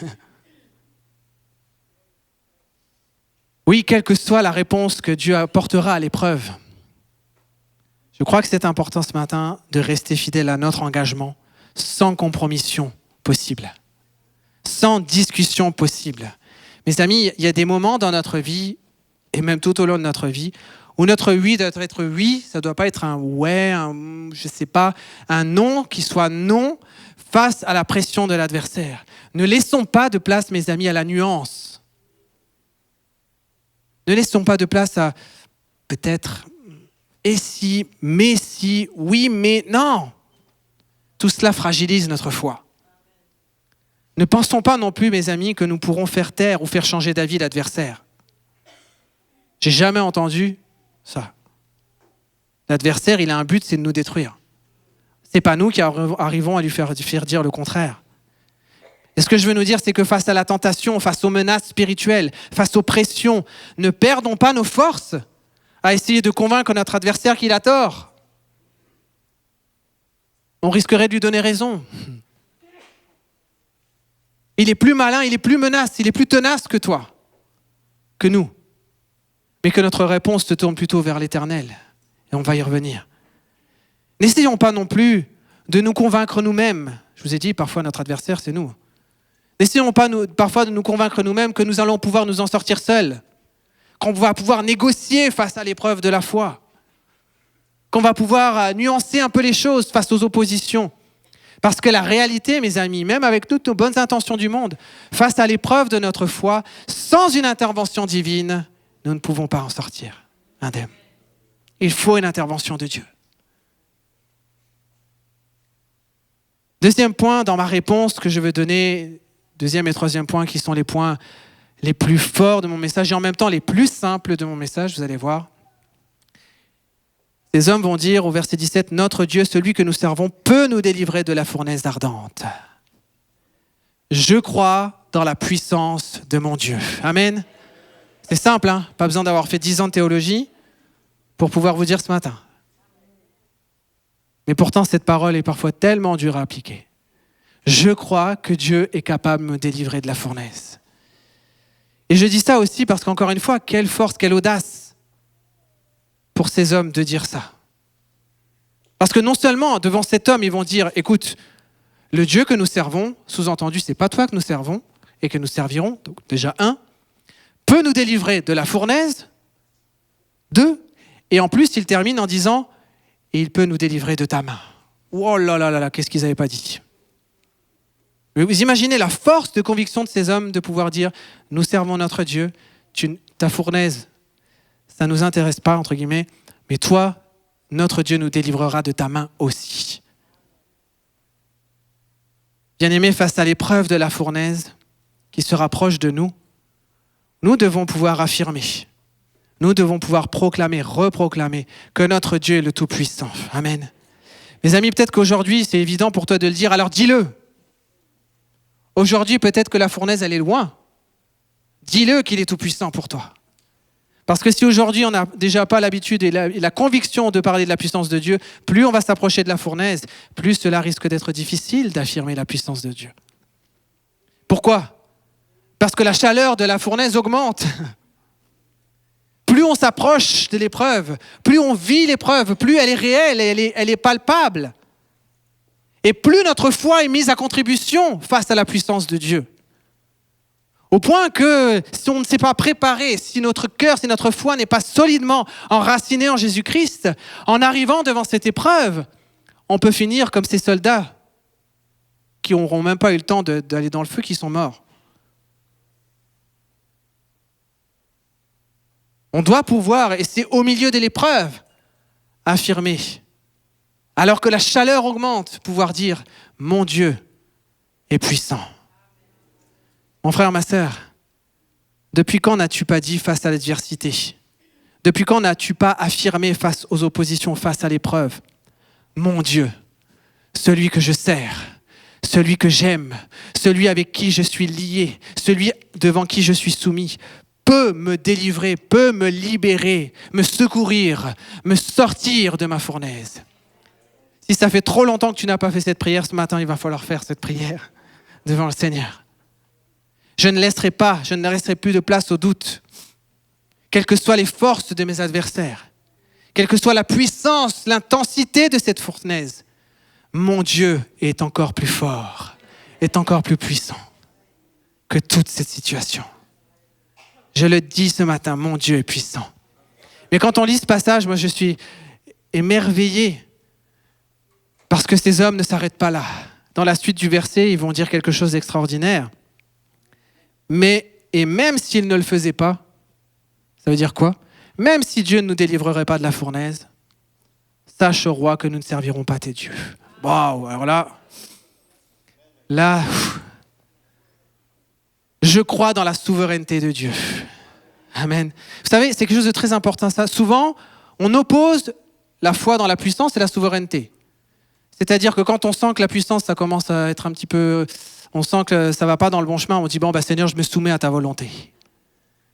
[SPEAKER 4] Oui, quelle que soit la réponse que Dieu apportera à l'épreuve, je crois que c'est important ce matin de rester fidèle à notre engagement sans compromission possible, sans discussion possible. Mes amis, il y a des moments dans notre vie, et même tout au long de notre vie, où notre oui doit être oui, ça ne doit pas être un ouais, je sais pas, un non qui soit non face à la pression de l'adversaire. Ne laissons pas de place, mes amis, à la nuance. Ne laissons pas de place à peut-être, et si, mais si, oui, mais non. Tout cela fragilise notre foi. Ne pensons pas non plus, mes amis, que nous pourrons faire taire ou faire changer d'avis l'adversaire. J'ai jamais entendu ça. L'adversaire, il a un but, c'est de nous détruire. C'est pas nous qui arrivons à lui faire dire le contraire. Et ce que je veux nous dire, c'est que face à la tentation, face aux menaces spirituelles, face aux pressions, ne perdons pas nos forces à essayer de convaincre notre adversaire qu'il a tort. On risquerait de lui donner raison. Il est plus malin, il est plus menace, il est plus tenace que toi, que nous. Mais que notre réponse se tourne plutôt vers l'Éternel. Et on va y revenir. N'essayons pas non plus de nous convaincre nous-mêmes. Je vous ai dit, parfois notre adversaire, c'est nous. N'essayons pas parfois de nous convaincre nous-mêmes que nous allons pouvoir nous en sortir seuls, qu'on va pouvoir négocier face à l'épreuve de la foi, qu'on va pouvoir nuancer un peu les choses face aux oppositions. Parce que la réalité, mes amis, même avec toutes nos bonnes intentions du monde, face à l'épreuve de notre foi, sans une intervention divine, nous ne pouvons pas en sortir indemnes. Il faut une intervention de Dieu. Deuxième point dans ma réponse que je veux donner, deuxième et troisième point qui sont les points les plus forts de mon message et en même temps les plus simples de mon message, vous allez voir. Ces hommes vont dire au verset 17, « Notre Dieu, celui que nous servons, peut nous délivrer de la fournaise ardente. » Je crois dans la puissance de mon Dieu. Amen. C'est simple, pas besoin d'avoir fait 10 ans de théologie pour pouvoir vous dire ce matin. Mais pourtant, cette parole est parfois tellement dure à appliquer. Je crois que Dieu est capable de me délivrer de la fournaise. Et je dis ça aussi parce qu'encore une fois, quelle force, quelle audace pour ces hommes de dire ça. Parce que non seulement devant cet homme, ils vont dire, écoute, le Dieu que nous servons, sous-entendu, c'est pas toi que nous servons et que nous servirons, donc déjà 1, peut nous délivrer de la fournaise, 2, et en plus, il termine en disant, et il peut nous délivrer de ta main. Oh là là là là, qu'est-ce qu'ils n'avaient pas dit. Mais vous imaginez la force de conviction de ces hommes de pouvoir dire, nous servons notre Dieu, ta fournaise, ça ne nous intéresse pas, entre guillemets, mais toi, notre Dieu nous délivrera de ta main aussi. Bien-aimés, face à l'épreuve de la fournaise, qui se rapproche de nous, nous devons pouvoir affirmer, nous devons pouvoir proclamer, reproclamer que notre Dieu est le Tout-Puissant. Amen. Mes amis, peut-être qu'aujourd'hui, c'est évident pour toi de le dire, alors dis-le. Aujourd'hui, peut-être que la fournaise, elle est loin. Dis-le qu'il est Tout-Puissant pour toi. Parce que si aujourd'hui, on n'a déjà pas l'habitude et la conviction de parler de la puissance de Dieu, plus on va s'approcher de la fournaise, plus cela risque d'être difficile d'affirmer la puissance de Dieu. Pourquoi ? Parce que la chaleur de la fournaise augmente. Plus on s'approche de l'épreuve, plus on vit l'épreuve, plus elle est réelle, elle est palpable. Et plus notre foi est mise à contribution face à la puissance de Dieu. Au point que si on ne s'est pas préparé, si notre cœur, si notre foi n'est pas solidement enracinée en Jésus-Christ, en arrivant devant cette épreuve, on peut finir comme ces soldats qui n'auront même pas eu le temps d'aller dans le feu, qui sont morts. On doit pouvoir, et c'est au milieu de l'épreuve, affirmer, alors que la chaleur augmente, pouvoir dire « Mon Dieu est puissant ». Mon frère, ma sœur, depuis quand n'as-tu pas dit face à l'adversité ? Depuis quand n'as-tu pas affirmé face aux oppositions, face à l'épreuve ? Mon Dieu, celui que je sers, celui que j'aime, celui avec qui je suis lié, celui devant qui je suis soumis, peut me délivrer, peut me libérer, me secourir, me sortir de ma fournaise. Si ça fait trop longtemps que tu n'as pas fait cette prière, ce matin, il va falloir faire cette prière devant le Seigneur. Je ne laisserai plus de place au doute. Quelles que soient les forces de mes adversaires, quelle que soit la puissance, l'intensité de cette fournaise, mon Dieu est encore plus fort, est encore plus puissant que toute cette situation. Je le dis ce matin, mon Dieu est puissant. Mais quand on lit ce passage, moi je suis émerveillé parce que ces hommes ne s'arrêtent pas là. Dans la suite du verset, ils vont dire quelque chose d'extraordinaire. Et même s'ils ne le faisaient pas, ça veut dire quoi ? Même si Dieu ne nous délivrerait pas de la fournaise, sache, ô roi, que nous ne servirons pas tes dieux. Waouh, alors là, je crois dans la souveraineté de Dieu. Amen. Vous savez, c'est quelque chose de très important, ça. Souvent, on oppose la foi dans la puissance et la souveraineté. C'est-à-dire que quand on sent que la puissance, ça commence à être un petit peu... On sent que ça ne va pas dans le bon chemin, on dit, Seigneur, je me soumets à ta volonté.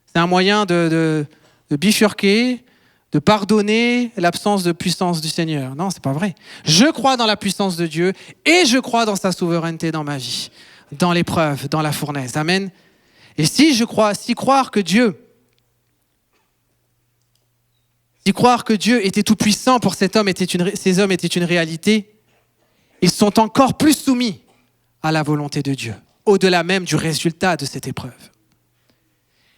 [SPEAKER 4] C'est un moyen de bifurquer, de pardonner l'absence de puissance du Seigneur. Non, c'est pas vrai. Je crois dans la puissance de Dieu et je crois dans sa souveraineté dans ma vie, dans l'épreuve, dans la fournaise. Amen. Et si croire que Dieu était tout puissant pour ces hommes était une réalité, ils sont encore plus soumis à la volonté de Dieu, au-delà même du résultat de cette épreuve.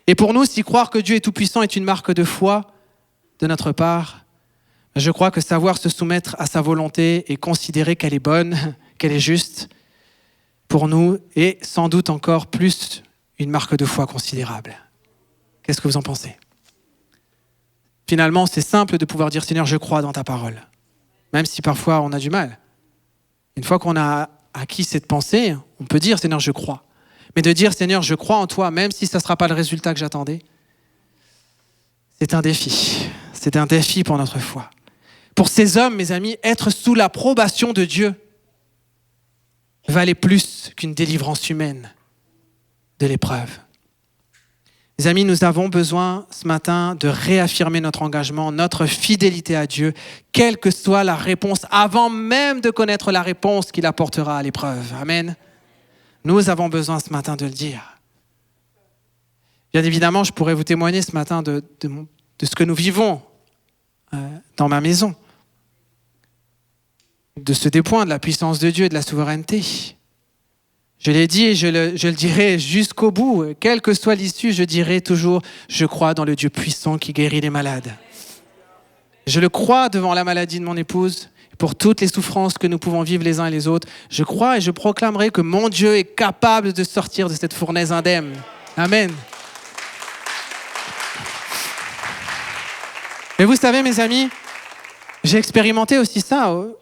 [SPEAKER 4] Et pour nous, si croire que Dieu est tout-puissant est une marque de foi de notre part, je crois que savoir se soumettre à sa volonté et considérer qu'elle est bonne, qu'elle est juste, pour nous, est sans doute encore plus une marque de foi considérable. Qu'est-ce que vous en pensez ? Finalement, c'est simple de pouvoir dire « Seigneur, je crois dans ta parole », même si parfois on a du mal. Une fois qu'on a acquis cette pensée, on peut dire « Seigneur, je crois ». Mais de dire « Seigneur, je crois en toi », même si ça ne sera pas le résultat que j'attendais, c'est un défi. C'est un défi pour notre foi. Pour ces hommes, mes amis, être sous l'approbation de Dieu valait plus qu'une délivrance humaine de l'épreuve. Les amis, nous avons besoin ce matin de réaffirmer notre engagement, notre fidélité à Dieu, quelle que soit la réponse, avant même de connaître la réponse qu'il apportera à l'épreuve. Amen. Nous avons besoin ce matin de le dire. Bien évidemment, je pourrais vous témoigner ce matin de ce que nous vivons dans ma maison, de ce déploiement de la puissance de Dieu et de la souveraineté. Je l'ai dit et je le dirai jusqu'au bout. Quelle que soit l'issue, je dirai toujours « Je crois dans le Dieu puissant qui guérit les malades ». Je le crois devant la maladie de mon épouse, pour toutes les souffrances que nous pouvons vivre les uns et les autres. Je crois et je proclamerai que mon Dieu est capable de sortir de cette fournaise indemne. Amen. Mais vous savez, mes amis, j'ai expérimenté aussi ça au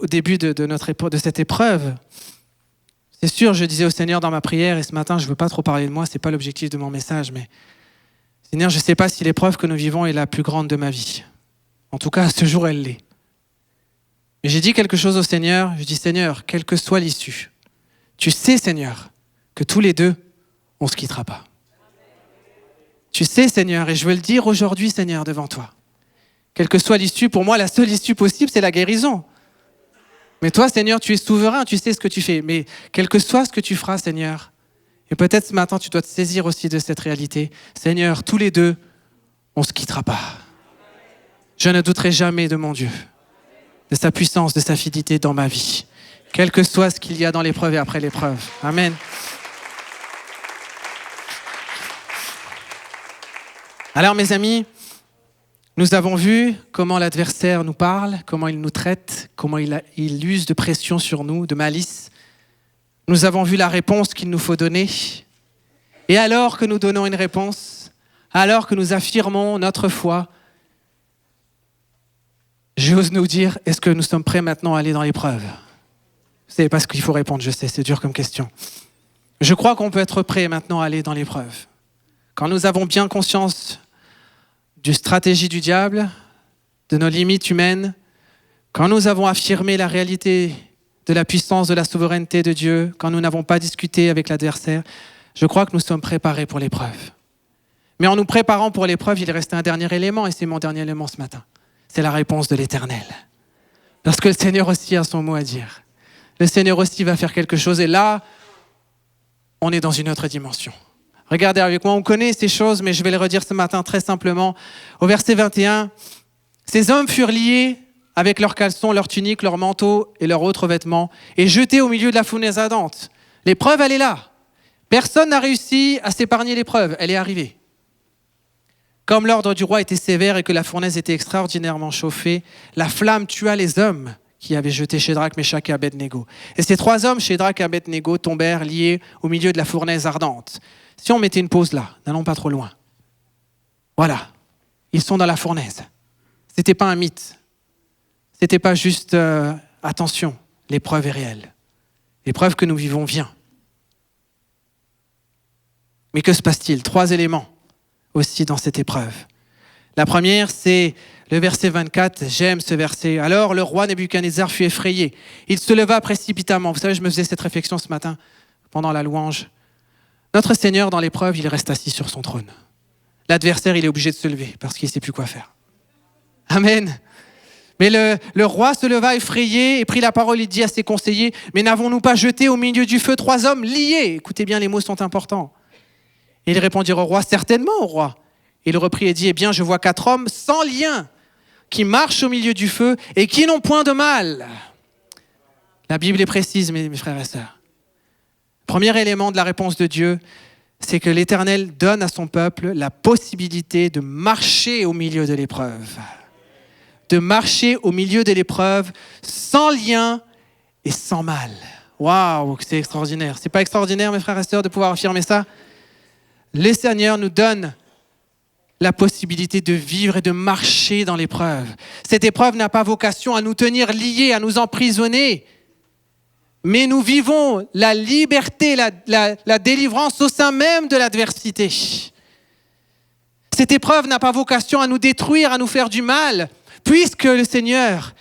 [SPEAKER 4] début de cette épreuve. C'est sûr, je disais au Seigneur dans ma prière, et ce matin, je ne veux pas trop parler de moi, ce n'est pas l'objectif de mon message, mais Seigneur, je ne sais pas si l'épreuve que nous vivons est la plus grande de ma vie. En tout cas, à ce jour, elle l'est. Mais j'ai dit quelque chose au Seigneur, je dis Seigneur, quelle que soit l'issue, tu sais Seigneur, que tous les deux, on ne se quittera pas. Tu sais Seigneur, et je veux le dire aujourd'hui Seigneur devant toi. Quelle que soit l'issue, pour moi la seule issue possible c'est la guérison. Mais toi Seigneur, tu es souverain, tu sais ce que tu fais. Mais quel que soit ce que tu feras Seigneur, et peut-être ce matin tu dois te saisir aussi de cette réalité. Seigneur, tous les deux, on ne se quittera pas. Je ne douterai jamais de mon Dieu, de sa puissance, de sa fidélité dans ma vie. Quel que soit ce qu'il y a dans l'épreuve et après l'épreuve. Amen. Alors mes amis, nous avons vu comment l'adversaire nous parle, comment il nous traite, comment il use de pression sur nous, de malice. Nous avons vu la réponse qu'il nous faut donner. Et alors que nous donnons une réponse, alors que nous affirmons notre foi, j'ose nous dire, est-ce que nous sommes prêts maintenant à aller dans l'épreuve ? Vous savez pas ce qu'il faut répondre, je sais, c'est dur comme question. Je crois qu'on peut être prêt maintenant à aller dans l'épreuve. Quand nous avons bien conscience du stratégie du diable, de nos limites humaines, quand nous avons affirmé la réalité de la puissance, de la souveraineté de Dieu, quand nous n'avons pas discuté avec l'adversaire, je crois que nous sommes préparés pour l'épreuve. Mais en nous préparant pour l'épreuve, il reste un dernier élément, et c'est mon dernier élément ce matin. C'est la réponse de l'Éternel. Parce que le Seigneur aussi a son mot à dire. Le Seigneur aussi va faire quelque chose, et là, on est dans une autre dimension. Regardez avec moi, on connaît ces choses, mais je vais les redire ce matin très simplement. Au verset 21, « Ces hommes furent liés avec leurs caleçons, leurs tuniques, leurs manteaux et leurs autres vêtements, et jetés au milieu de la fournaise ardente. » L'épreuve, elle est là. Personne n'a réussi à s'épargner l'épreuve, elle est arrivée. Comme l'ordre du roi était sévère et que la fournaise était extraordinairement chauffée, la flamme tua les hommes qui avaient jeté Shadrach, Meshach et Abednego. Et ces 3 hommes, Shadrach et Abednego, tombèrent liés au milieu de la fournaise ardente. Si on mettait une pause là, n'allons pas trop loin. Voilà, ils sont dans la fournaise. C'était pas un mythe. C'était pas juste attention, l'épreuve est réelle. L'épreuve que nous vivons vient. Mais que se passe-t-il ? 3 éléments aussi dans cette épreuve. La première, c'est le verset 24. J'aime ce verset. Alors le roi Nebuchadnezzar fut effrayé. Il se leva précipitamment. Vous savez, je me faisais cette réflexion ce matin pendant la louange. Notre Seigneur, dans l'épreuve, il reste assis sur son trône. L'adversaire, il est obligé de se lever parce qu'il ne sait plus quoi faire. Amen. Mais le roi se leva effrayé et prit la parole et dit à ses conseillers, « Mais n'avons-nous pas jeté au milieu du feu 3 hommes liés ?» Écoutez bien, les mots sont importants. Et ils répondirent au roi, « Certainement, au roi. » Il reprit et dit, « Eh bien, je vois 4 hommes sans lien qui marchent au milieu du feu et qui n'ont point de mal. » La Bible est précise, mes frères et sœurs. Premier élément de la réponse de Dieu, c'est que l'Éternel donne à son peuple la possibilité de marcher au milieu de l'épreuve. De marcher au milieu de l'épreuve sans lien et sans mal. Waouh, c'est extraordinaire. C'est pas extraordinaire, mes frères et sœurs, de pouvoir affirmer ça ? Le Seigneur nous donne la possibilité de vivre et de marcher dans l'épreuve. Cette épreuve n'a pas vocation à nous tenir liés, à nous emprisonner. Mais nous vivons la liberté, la délivrance au sein même de l'adversité. Cette épreuve n'a pas vocation à nous détruire, à nous faire du mal, puisque le Seigneur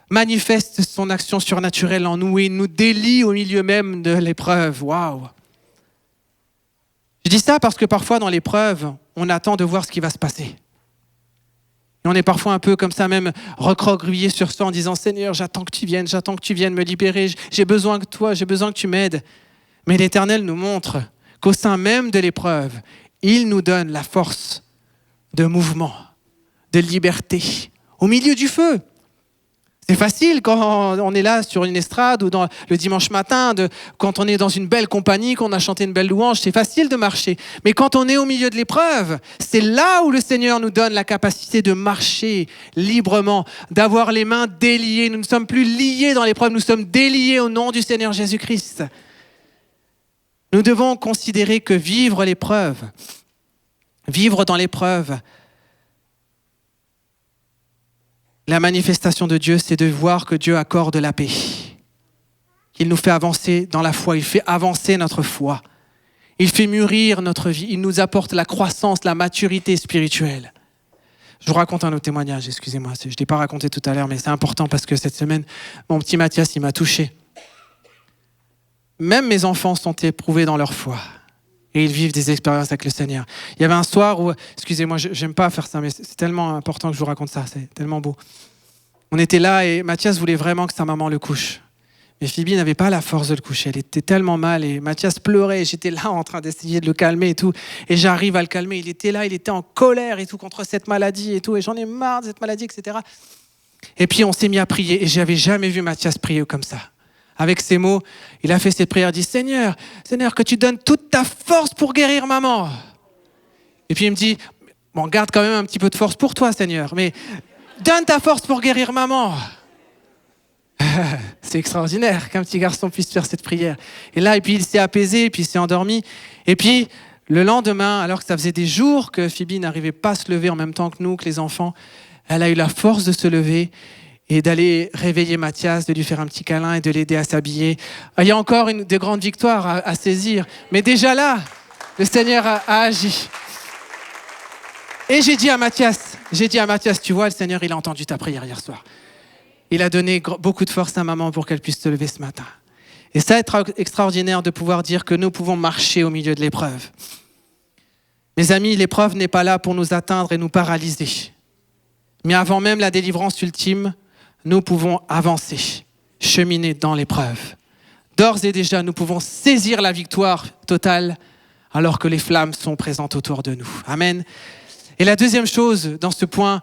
[SPEAKER 4] manifeste son action surnaturelle en nous et nous délie au milieu même de l'épreuve. Waouh! Je dis ça parce que parfois dans l'épreuve, on attend de voir ce qui va se passer. Et on est parfois un peu comme ça, même recroquevillé sur soi en disant « Seigneur, j'attends que tu viennes me libérer, j'ai besoin de toi, j'ai besoin que tu m'aides. » Mais l'Éternel nous montre qu'au sein même de l'épreuve, il nous donne la force de mouvement, de liberté, au milieu du feu. C'est facile quand on est là sur une estrade ou le dimanche matin, quand on est dans une belle compagnie, qu'on a chanté une belle louange, c'est facile de marcher. Mais quand on est au milieu de l'épreuve, c'est là où le Seigneur nous donne la capacité de marcher librement, d'avoir les mains déliées. Nous ne sommes plus liés dans l'épreuve, nous sommes déliés au nom du Seigneur Jésus-Christ. Nous devons considérer que vivre dans l'épreuve, la manifestation de Dieu, c'est de voir que Dieu accorde la paix. qu'il nous fait avancer dans la foi, il fait avancer notre foi. Il fait mûrir notre vie, il nous apporte la croissance, la maturité spirituelle. Je vous raconte un autre témoignage, excusez-moi, je ne l'ai pas raconté tout à l'heure, mais c'est important parce que cette semaine, mon petit Mathias, il m'a touché. Même mes enfants sont éprouvés dans leur foi et ils vivent des expériences avec le Seigneur. Il y avait un soir où, excusez-moi, j'aime pas faire ça, mais c'est tellement important que je vous raconte ça, c'est tellement beau. On était là et Mathias voulait vraiment que sa maman le couche. Mais Phoebe n'avait pas la force de le coucher, elle était tellement mal et Mathias pleurait, j'étais là en train d'essayer de le calmer et tout, et j'arrive à le calmer, il était là, il était en colère et tout contre cette maladie et tout, et j'en ai marre de cette maladie, etc. Et puis on s'est mis à prier et j'avais jamais vu Mathias prier comme ça. Avec ces mots, il a fait cette prière, il dit « Seigneur, que tu donnes toute ta force pour guérir maman. » Et puis il me dit « Bon, garde quand même un petit peu de force pour toi, Seigneur, mais donne ta force pour guérir maman. » C'est extraordinaire qu'un petit garçon puisse faire cette prière. Et là, et puis il s'est apaisé, et puis il s'est endormi. Et puis, le lendemain, alors que ça faisait des jours que Phoebe n'arrivait pas à se lever en même temps que nous, que les enfants, elle a eu la force de se lever et d'aller réveiller Mathias, de lui faire un petit câlin et de l'aider à s'habiller. Il y a encore des grandes victoires à saisir. Mais déjà là, le Seigneur a agi. Et j'ai dit à Mathias, tu vois, le Seigneur, il a entendu ta prière hier soir. Il a donné beaucoup de force à maman pour qu'elle puisse se lever ce matin. Et ça, être extraordinaire de pouvoir dire que nous pouvons marcher au milieu de l'épreuve. Mes amis, l'épreuve n'est pas là pour nous atteindre et nous paralyser. Mais avant même la délivrance ultime, nous pouvons avancer, cheminer dans l'épreuve. D'ores et déjà, nous pouvons saisir la victoire totale alors que les flammes sont présentes autour de nous. Amen. Et la deuxième chose dans ce point,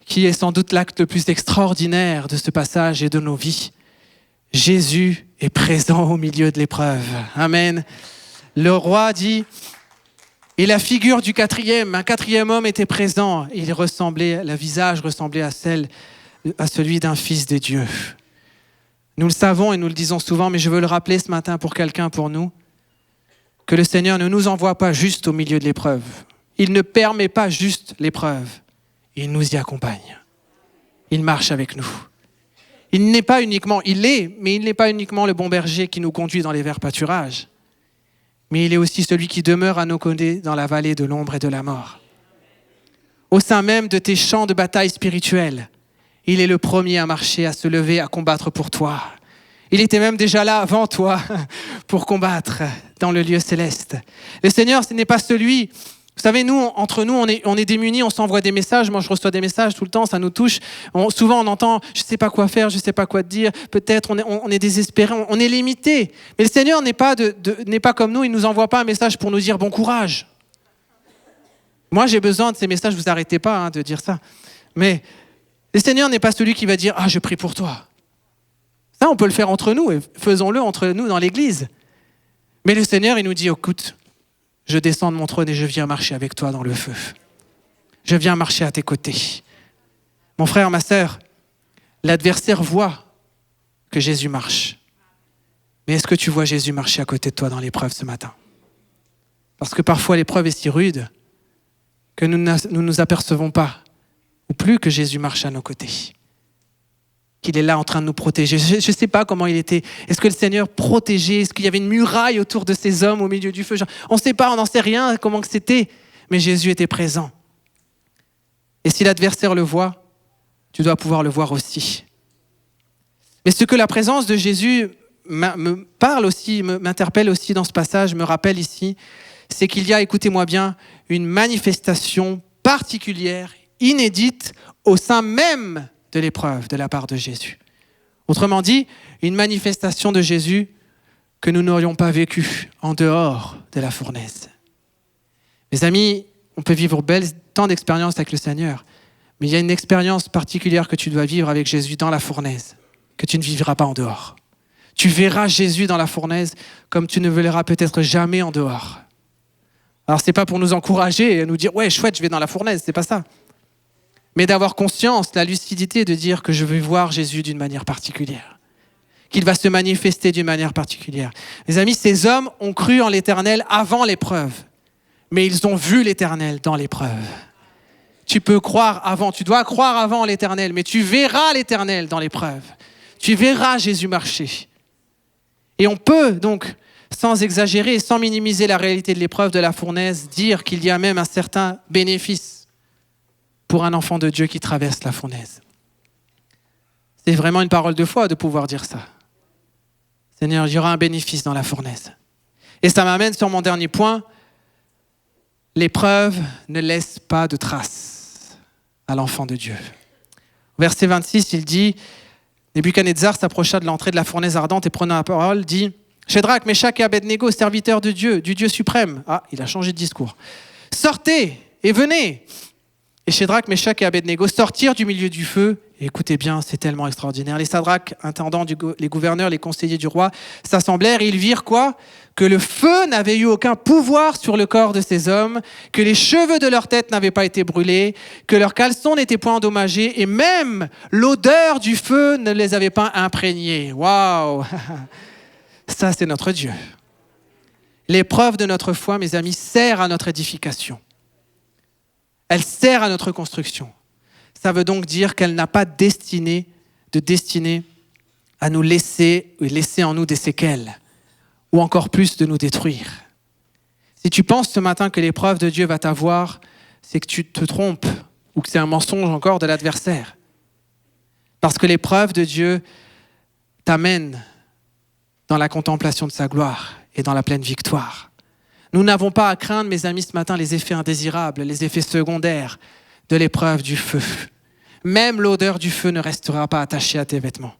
[SPEAKER 4] qui est sans doute l'acte le plus extraordinaire de ce passage et de nos vies, Jésus est présent au milieu de l'épreuve. Amen. Le roi dit, et la figure un quatrième homme était présent. Le visage ressemblait à celui d'un fils de Dieu. Nous le savons et nous le disons souvent, mais je veux le rappeler ce matin pour quelqu'un, pour nous, que le Seigneur ne nous envoie pas juste au milieu de l'épreuve. Il ne permet pas juste l'épreuve. Il nous y accompagne. Il marche avec nous. Il n'est pas uniquement le bon berger qui nous conduit dans les verts pâturages, mais il est aussi celui qui demeure à nos côtés dans la vallée de l'ombre et de la mort. Au sein même de tes champs de bataille spirituelle, il est le premier à marcher, à se lever, à combattre pour toi. Il était même déjà là avant toi pour combattre dans le lieu céleste. Le Seigneur, ce n'est pas celui... Vous savez, nous, entre nous, on est démunis, on s'envoie des messages. Moi, je reçois des messages tout le temps, ça nous touche. Souvent, on entend « je ne sais pas quoi faire, je ne sais pas quoi te dire ». Peut-être, on est désespéré, on est limité. Mais le Seigneur n'est pas comme nous, il ne nous envoie pas un message pour nous dire « bon courage ». Moi, j'ai besoin de ces messages, vous n'arrêtez pas de dire ça. Mais le Seigneur n'est pas celui qui va dire « ah, je prie pour toi ». Ça, on peut le faire entre nous, et faisons-le entre nous dans l'église. Mais le Seigneur, il nous dit « écoute, je descends de mon trône et je viens marcher avec toi dans le feu. Je viens marcher à tes côtés. » Mon frère, ma sœur, l'adversaire voit que Jésus marche. Mais est-ce que tu vois Jésus marcher à côté de toi dans l'épreuve ce matin? Parce que parfois l'épreuve est si rude que nous ne nous apercevons pas, ou plus, que Jésus marche à nos côtés. Qu'il est là en train de nous protéger. Je ne sais pas comment il était. Est-ce que le Seigneur protégeait? Est-ce qu'il y avait une muraille autour de ces hommes au milieu du feu? On ne sait pas, on n'en sait rien comment que c'était. Mais Jésus était présent. Et si l'adversaire le voit, tu dois pouvoir le voir aussi. Mais ce que la présence de Jésus me parle aussi, m'interpelle aussi dans ce passage, me rappelle ici, c'est qu'il y a, écoutez-moi bien, une manifestation particulière, inédite, au sein même de l'épreuve de la part de Jésus. Autrement dit, une manifestation de Jésus que nous n'aurions pas vécue en dehors de la fournaise. Mes amis, on peut vivre tant d'expériences avec le Seigneur, mais il y a une expérience particulière que tu dois vivre avec Jésus dans la fournaise, que tu ne vivras pas en dehors. Tu verras Jésus dans la fournaise comme tu ne verras peut-être jamais en dehors. Alors, c'est pas pour nous encourager et nous dire « ouais, chouette, je vais dans la fournaise », c'est pas ça. Mais d'avoir conscience, la lucidité de dire que je vais voir Jésus d'une manière particulière, qu'il va se manifester d'une manière particulière. Mes amis, ces hommes ont cru en l'Éternel avant l'épreuve, mais ils ont vu l'Éternel dans l'épreuve. Tu peux croire avant, tu dois croire avant l'Éternel, mais tu verras l'Éternel dans l'épreuve. Tu verras Jésus marcher. Et on peut donc, sans exagérer, sans minimiser la réalité de l'épreuve de la fournaise, dire qu'il y a même un certain bénéfice pour un enfant de Dieu qui traverse la fournaise. C'est vraiment une parole de foi de pouvoir dire ça. Seigneur, il y aura un bénéfice dans la fournaise. Et ça m'amène sur mon dernier point. L'épreuve ne laisse pas de traces à l'enfant de Dieu. Au verset 26, il dit, Nebuchadnezzar s'approcha de l'entrée de la fournaise ardente et prenant la parole, dit, Shadrach, Meshach et Abednego, serviteurs de Dieu, du Dieu suprême. Ah, il a changé de discours. Sortez et venez. Et Shadrach, Meshach et Abednego sortirent du milieu du feu. Et écoutez bien, c'est tellement extraordinaire. Les sadraques, intendants, les gouverneurs, les conseillers du roi s'assemblèrent et ils virent quoi ? Que le feu n'avait eu aucun pouvoir sur le corps de ces hommes, que les cheveux de leur tête n'avaient pas été brûlés, que leurs caleçons n'étaient point endommagés et même l'odeur du feu ne les avait pas imprégnés. Waouh ! Ça, c'est notre Dieu. L'épreuve de notre foi, mes amis, sert à notre édification. Elle sert à notre construction. Ça veut donc dire qu'elle n'a pas de destinée à nous laisser en nous des séquelles, ou encore plus de nous détruire. Si tu penses ce matin que l'épreuve de Dieu va t'avoir, c'est que tu te trompes, ou que c'est un mensonge encore de l'adversaire. Parce que l'épreuve de Dieu t'amène dans la contemplation de sa gloire et dans la pleine victoire. Nous n'avons pas à craindre, mes amis, ce matin, les effets indésirables, les effets secondaires de l'épreuve du feu. Même l'odeur du feu ne restera pas attachée à tes vêtements.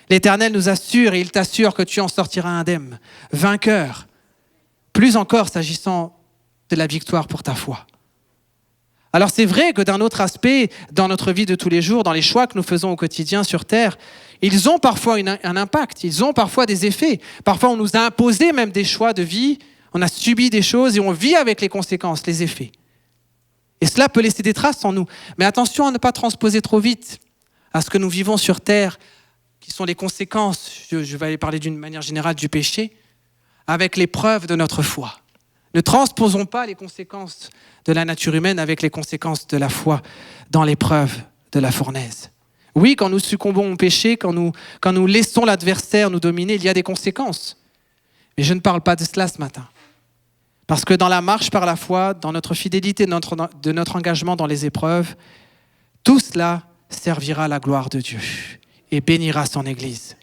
[SPEAKER 4] L'Éternel nous assure et il t'assure que tu en sortiras indemne, vainqueur, plus encore s'agissant de la victoire pour ta foi. Alors c'est vrai que d'un autre aspect, dans notre vie de tous les jours, dans les choix que nous faisons au quotidien sur terre, ils ont parfois un impact, ils ont parfois des effets. Parfois on nous a imposé même des choix de vie, on a subi des choses et on vit avec les conséquences, les effets. Et cela peut laisser des traces en nous. Mais attention à ne pas transposer trop vite à ce que nous vivons sur terre, qui sont les conséquences, je vais aller parler d'une manière générale du péché, avec l'épreuve de notre foi. Ne transposons pas les conséquences de la nature humaine avec les conséquences de la foi dans l'épreuve de la fournaise. Oui, quand nous succombons au péché, quand nous laissons l'adversaire nous dominer, il y a des conséquences. Mais je ne parle pas de cela ce matin. Parce que dans la marche par la foi, dans notre fidélité, de notre engagement dans les épreuves, tout cela servira à la gloire de Dieu et bénira son Église.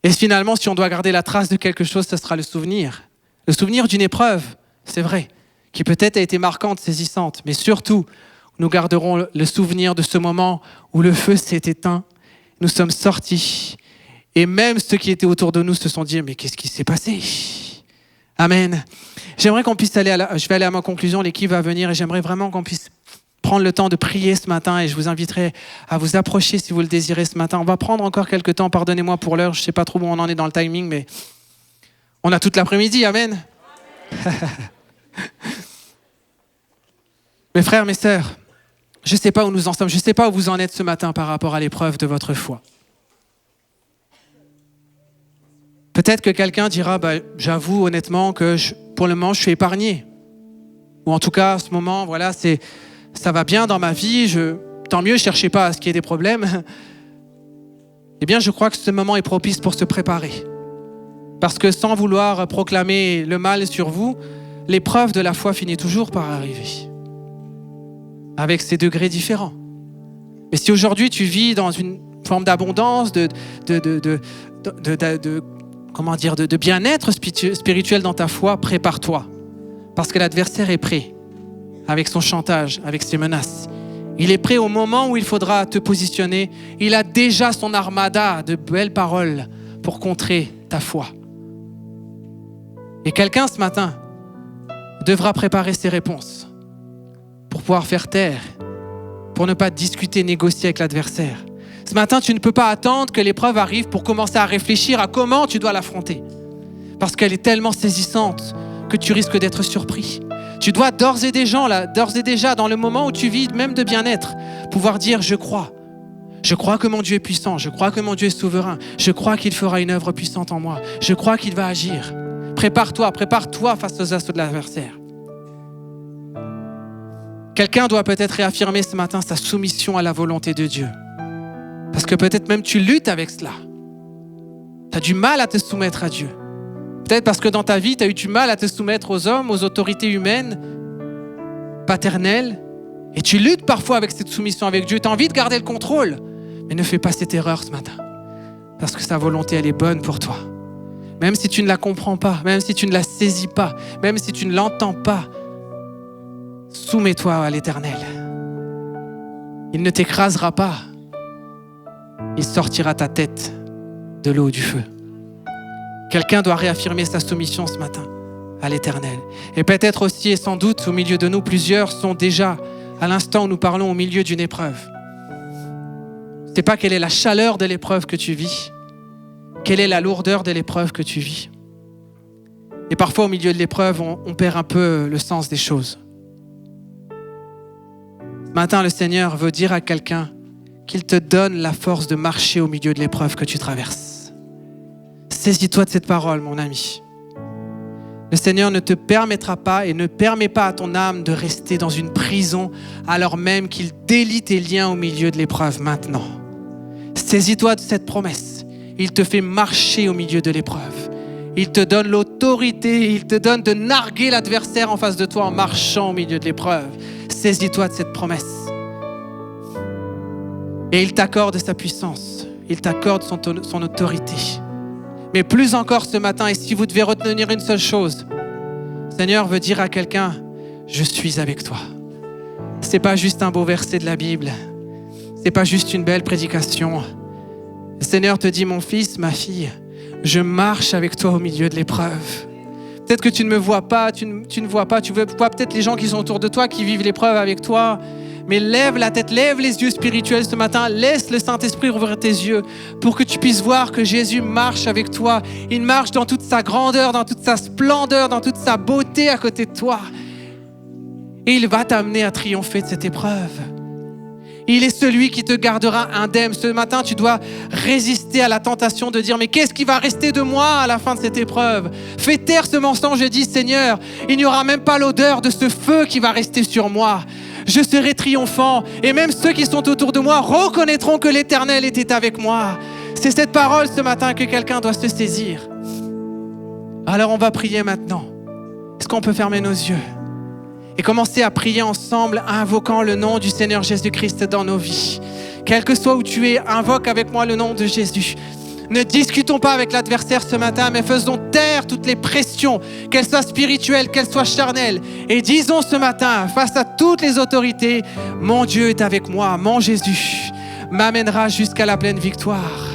[SPEAKER 4] Et finalement, si on doit garder la trace de quelque chose, ce sera le souvenir. Le souvenir d'une épreuve, c'est vrai, qui peut-être a été marquante, saisissante, mais surtout, nous garderons le souvenir de ce moment où le feu s'est éteint, nous sommes sortis, et même ceux qui étaient autour de nous se sont dit « Mais qu'est-ce qui s'est passé ?» Amen. J'aimerais qu'on puisse je vais aller à ma conclusion, l'équipe va venir, et j'aimerais vraiment qu'on puisse prendre le temps de prier ce matin, et je vous inviterai à vous approcher si vous le désirez ce matin. On va prendre encore quelques temps, pardonnez-moi pour l'heure, je ne sais pas trop où on en est dans le timing, mais on a toute l'après-midi, amen. Mes frères, mes sœurs, je ne sais pas où nous en sommes, je ne sais pas où vous en êtes ce matin par rapport à l'épreuve de votre foi. Peut-être que quelqu'un dira, j'avoue honnêtement que pour le moment, je suis épargné. Ou en tout cas, à ce moment, voilà, ça va bien dans ma vie, tant mieux, ne cherchez pas à ce qu'il y ait des problèmes. Eh bien, je crois que ce moment est propice pour se préparer. Parce que sans vouloir proclamer le mal sur vous, l'épreuve de la foi finit toujours par arriver. Avec ses degrés différents. Mais si aujourd'hui tu vis dans une forme d'abondance, de bien-être spirituel dans ta foi, prépare-toi. Parce que l'adversaire est prêt, avec son chantage, avec ses menaces. Il est prêt au moment où il faudra te positionner. Il a déjà son armada de belles paroles pour contrer ta foi. Et quelqu'un ce matin devra préparer ses réponses pour pouvoir faire taire, pour ne pas discuter, négocier avec l'adversaire. Ce matin, tu ne peux pas attendre que l'épreuve arrive pour commencer à réfléchir à comment tu dois l'affronter. Parce qu'elle est tellement saisissante que tu risques d'être surpris. Tu dois d'ores et déjà, dans le moment où tu vis même de bien-être, pouvoir dire « je crois ». Je crois que mon Dieu est puissant, je crois que mon Dieu est souverain, je crois qu'il fera une œuvre puissante en moi, je crois qu'il va agir. Prépare-toi face aux assauts de l'adversaire. Quelqu'un doit peut-être réaffirmer ce matin sa soumission à la volonté de Dieu. Parce que peut-être même tu luttes avec cela. Tu as du mal à te soumettre à Dieu. Peut-être parce que dans ta vie, tu as eu du mal à te soumettre aux hommes, aux autorités humaines, paternelles. Et tu luttes parfois avec cette soumission avec Dieu. Tu as envie de garder le contrôle. Mais ne fais pas cette erreur ce matin. Parce que sa volonté, elle est bonne pour toi. Même si tu ne la comprends pas, même si tu ne la saisis pas, même si tu ne l'entends pas, soumets-toi à l'Éternel. Il ne t'écrasera pas. Il sortira ta tête de l'eau du feu. Quelqu'un doit réaffirmer sa soumission ce matin à l'Éternel. Et peut-être aussi et sans doute au milieu de nous, plusieurs sont déjà, à l'instant où nous parlons, au milieu d'une épreuve. Je ne sais pas quelle est la chaleur de l'épreuve que tu vis, quelle est la lourdeur de l'épreuve que tu vis. Et parfois au milieu de l'épreuve, on perd un peu le sens des choses. Ce matin, le Seigneur veut dire à quelqu'un qu'il te donne la force de marcher au milieu de l'épreuve que tu traverses. Saisis-toi de cette parole, mon ami. Le Seigneur ne te permettra pas et ne permet pas à ton âme de rester dans une prison alors même qu'il délie tes liens au milieu de l'épreuve maintenant. Saisis-toi de cette promesse. Il te fait marcher au milieu de l'épreuve. Il te donne l'autorité, il te donne de narguer l'adversaire en face de toi en marchant au milieu de l'épreuve. Saisis-toi de cette promesse. Et il t'accorde sa puissance, il t'accorde son autorité. Mais plus encore ce matin, et si vous devez retenir une seule chose, le Seigneur veut dire à quelqu'un, je suis avec toi. C'est pas juste un beau verset de la Bible, c'est pas juste une belle prédication. Le Seigneur te dit, mon fils, ma fille, je marche avec toi au milieu de l'épreuve. Peut-être que tu ne me vois pas, tu ne vois pas, tu vois peut-être les gens qui sont autour de toi, qui vivent l'épreuve avec toi. Mais lève la tête, lève les yeux spirituels ce matin, laisse le Saint-Esprit ouvrir tes yeux pour que tu puisses voir que Jésus marche avec toi. Il marche dans toute sa grandeur, dans toute sa splendeur, dans toute sa beauté à côté de toi. Et il va t'amener à triompher de cette épreuve. Il est celui qui te gardera indemne. Ce matin, tu dois résister à la tentation de dire « Mais qu'est-ce qui va rester de moi à la fin de cette épreuve ?» Fais taire ce mensonge et dis « Seigneur, il n'y aura même pas l'odeur de ce feu qui va rester sur moi. Je serai triomphant et même ceux qui sont autour de moi reconnaîtront que l'Éternel était avec moi. » C'est cette parole ce matin que quelqu'un doit se saisir. Alors on va prier maintenant. Est-ce qu'on peut fermer nos yeux et commencer à prier ensemble, invoquant le nom du Seigneur Jésus-Christ dans nos vies. Quel que soit où tu es, invoque avec moi le nom de Jésus. Ne discutons pas avec l'adversaire ce matin, mais faisons taire toutes les pressions, qu'elles soient spirituelles, qu'elles soient charnelles. Et disons ce matin, face à toutes les autorités, mon Dieu est avec moi, mon Jésus m'amènera jusqu'à la pleine victoire.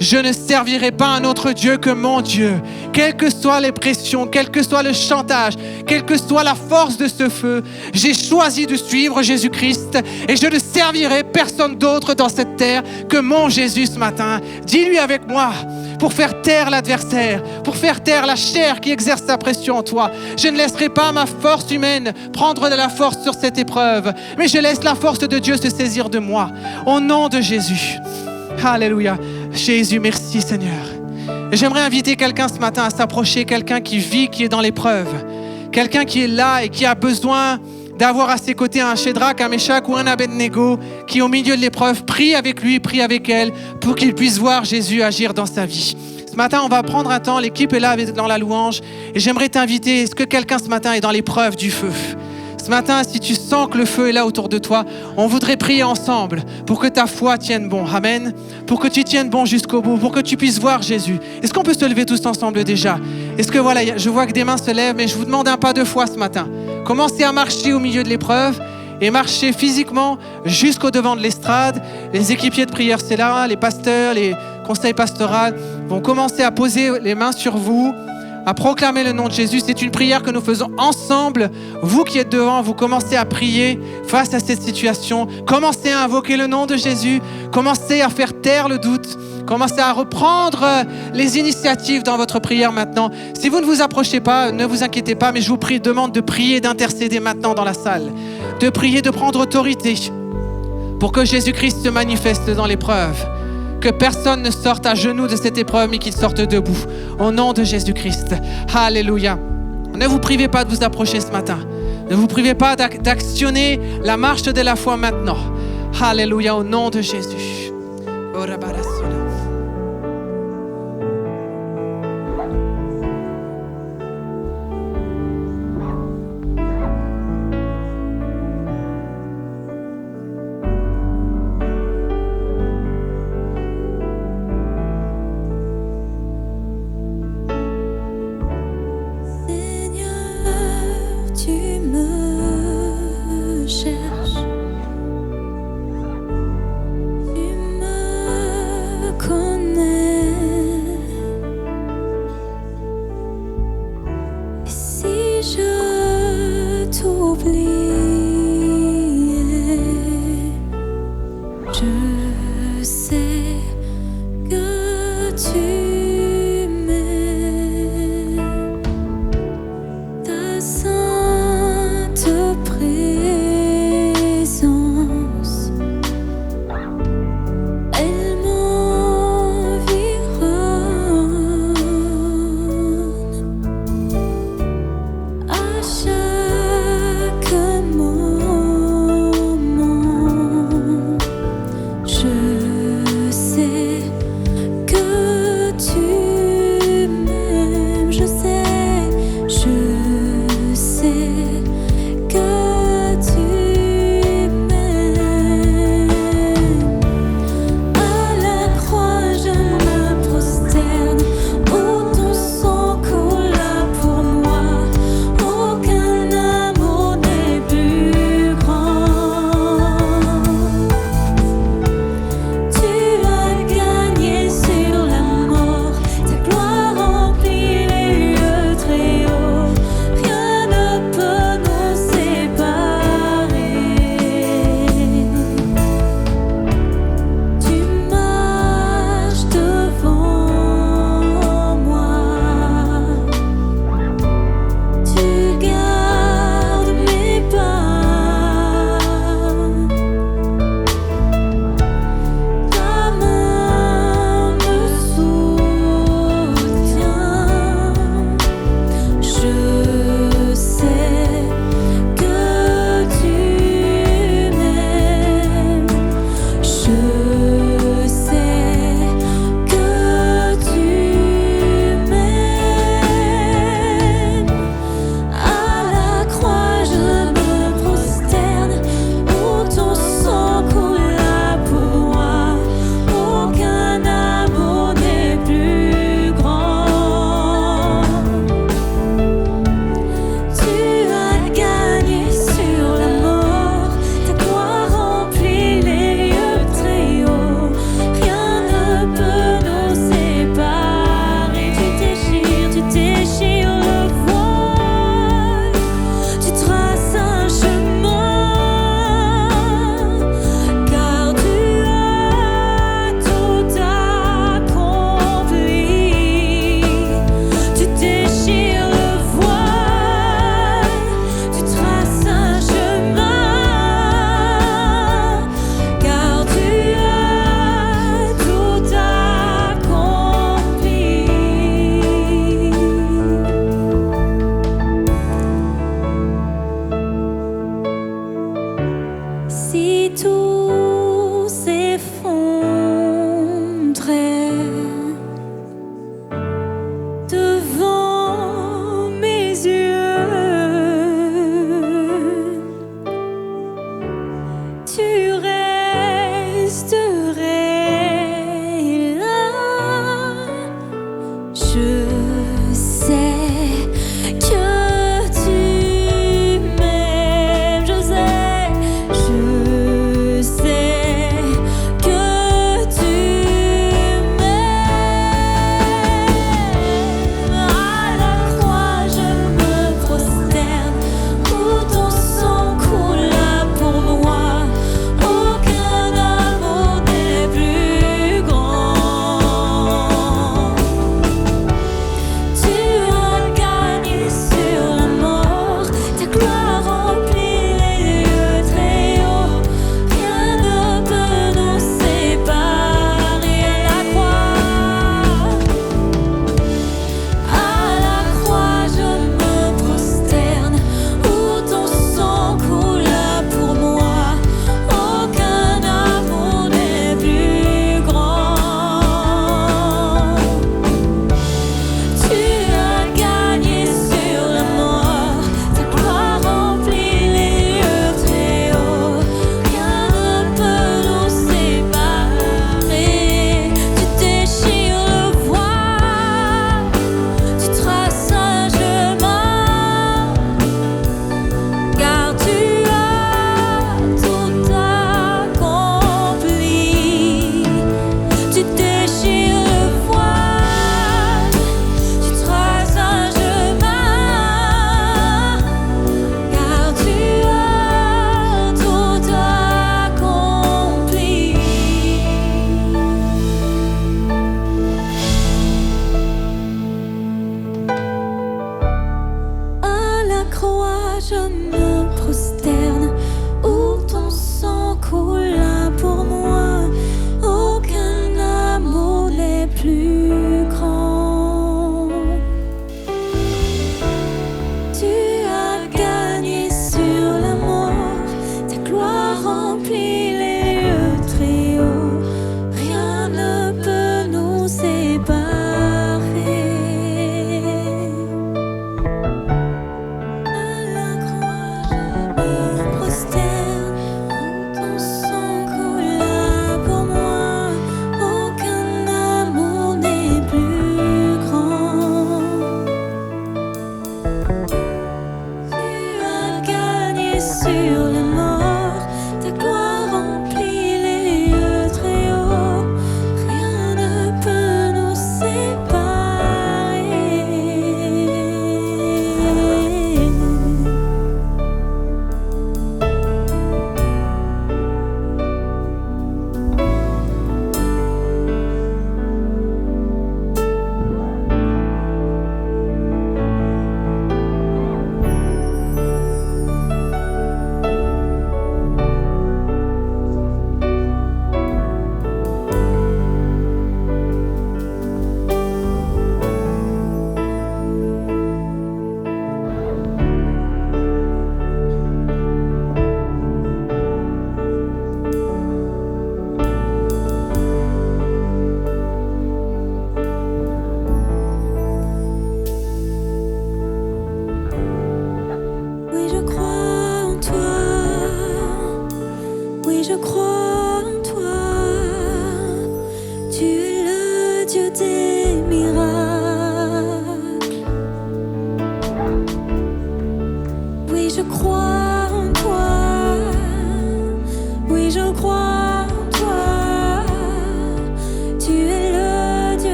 [SPEAKER 4] Je ne servirai pas un autre Dieu que mon Dieu. Quelles que soient les pressions, quel que soit le chantage, quelle que soit la force de ce feu, j'ai choisi de suivre Jésus-Christ et je ne servirai personne d'autre dans cette terre que mon Jésus ce matin. Dis-lui avec moi, pour faire taire l'adversaire, pour faire taire la chair qui exerce sa pression en toi. Je ne laisserai pas ma force humaine prendre de la force sur cette épreuve, mais je laisse la force de Dieu se saisir de moi. Au nom de Jésus. Alléluia. Jésus, merci Seigneur. J'aimerais inviter quelqu'un ce matin à s'approcher, quelqu'un qui vit, qui est dans l'épreuve, quelqu'un qui est là et qui a besoin d'avoir à ses côtés un Shadrach, un Meshach ou un Abednego qui au milieu de l'épreuve prie avec lui, prie avec elle pour qu'il puisse voir Jésus agir dans sa vie. Ce matin, on va prendre un temps, l'équipe est là dans la louange et j'aimerais t'inviter, est-ce que quelqu'un ce matin est dans l'épreuve du feu ? Ce matin, si tu sens que le feu est là autour de toi, on voudrait prier ensemble pour que ta foi tienne bon. Amen. Pour que tu tiennes bon jusqu'au bout, pour que tu puisses voir Jésus. Est-ce qu'on peut se lever tous ensemble déjà ? Est-ce que voilà, je vois que des mains se lèvent, mais je vous demande un pas de foi ce matin. Commencez à marcher au milieu de l'épreuve et marcher physiquement jusqu'au devant de l'estrade. Les équipiers de prière, c'est là, les pasteurs, les conseils pastoraux vont commencer à poser les mains sur vous, à proclamer le nom de Jésus. C'est une prière que nous faisons ensemble. Vous qui êtes devant, vous commencez à prier face à cette situation. Commencez à invoquer le nom de Jésus. Commencez à faire taire le doute. Commencez à reprendre les initiatives dans votre prière maintenant. Si vous ne vous approchez pas, ne vous inquiétez pas, mais je vous demande de prier, d'intercéder maintenant dans la salle. De prier, de prendre autorité pour que Jésus-Christ se manifeste dans l'épreuve. Que personne ne sorte à genoux de cette épreuve, mais qu'il sorte debout. Au nom de Jésus-Christ. Alléluia. Ne vous privez pas de vous approcher ce matin. Ne vous privez pas d'actionner la marche de la foi maintenant. Alléluia, au nom de Jésus.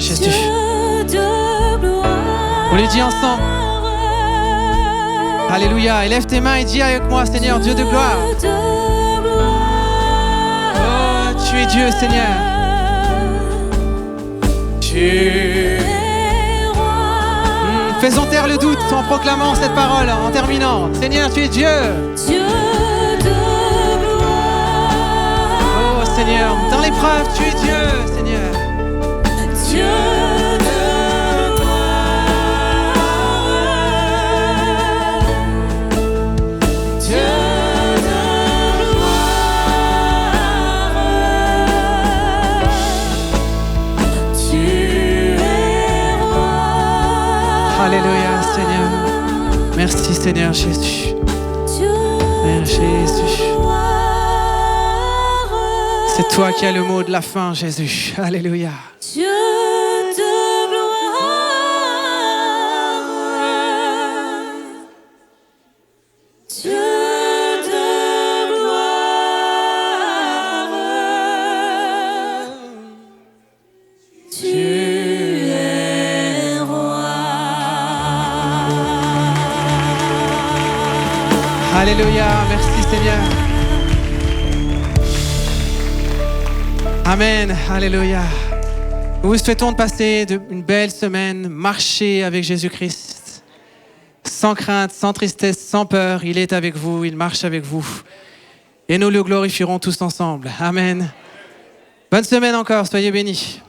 [SPEAKER 4] Jésus.
[SPEAKER 3] Dieu de gloire.
[SPEAKER 4] On lui dit ensemble. Alléluia. Élève tes mains et dis avec moi, Seigneur, Dieu de gloire.
[SPEAKER 3] Dieu de gloire.
[SPEAKER 4] Oh, tu es Dieu, Seigneur. Tu
[SPEAKER 3] es roi.
[SPEAKER 4] Faisons taire le doute en proclamant cette parole, en terminant. Seigneur, tu es Dieu.
[SPEAKER 3] Dieu de gloire.
[SPEAKER 4] Oh Seigneur, dans l'épreuve, tu es Dieu, Seigneur.
[SPEAKER 3] Dieu de gloire. Dieu de gloire. Tu es roi.
[SPEAKER 4] Alléluia, Seigneur. Merci, Seigneur Jésus. Merci, Jésus. C'est toi qui as le mot de la fin, Jésus. Alléluia.
[SPEAKER 3] Dieu de gloire. Dieu de gloire. Tu es roi.
[SPEAKER 4] Alléluia. Merci, Seigneur. Amen. Alléluia. Nous vous souhaitons de passer une belle semaine, marcher avec Jésus-Christ. Sans crainte, sans tristesse, sans peur. Il est avec vous, il marche avec vous. Et nous le glorifierons tous ensemble. Amen. Bonne semaine encore, soyez bénis.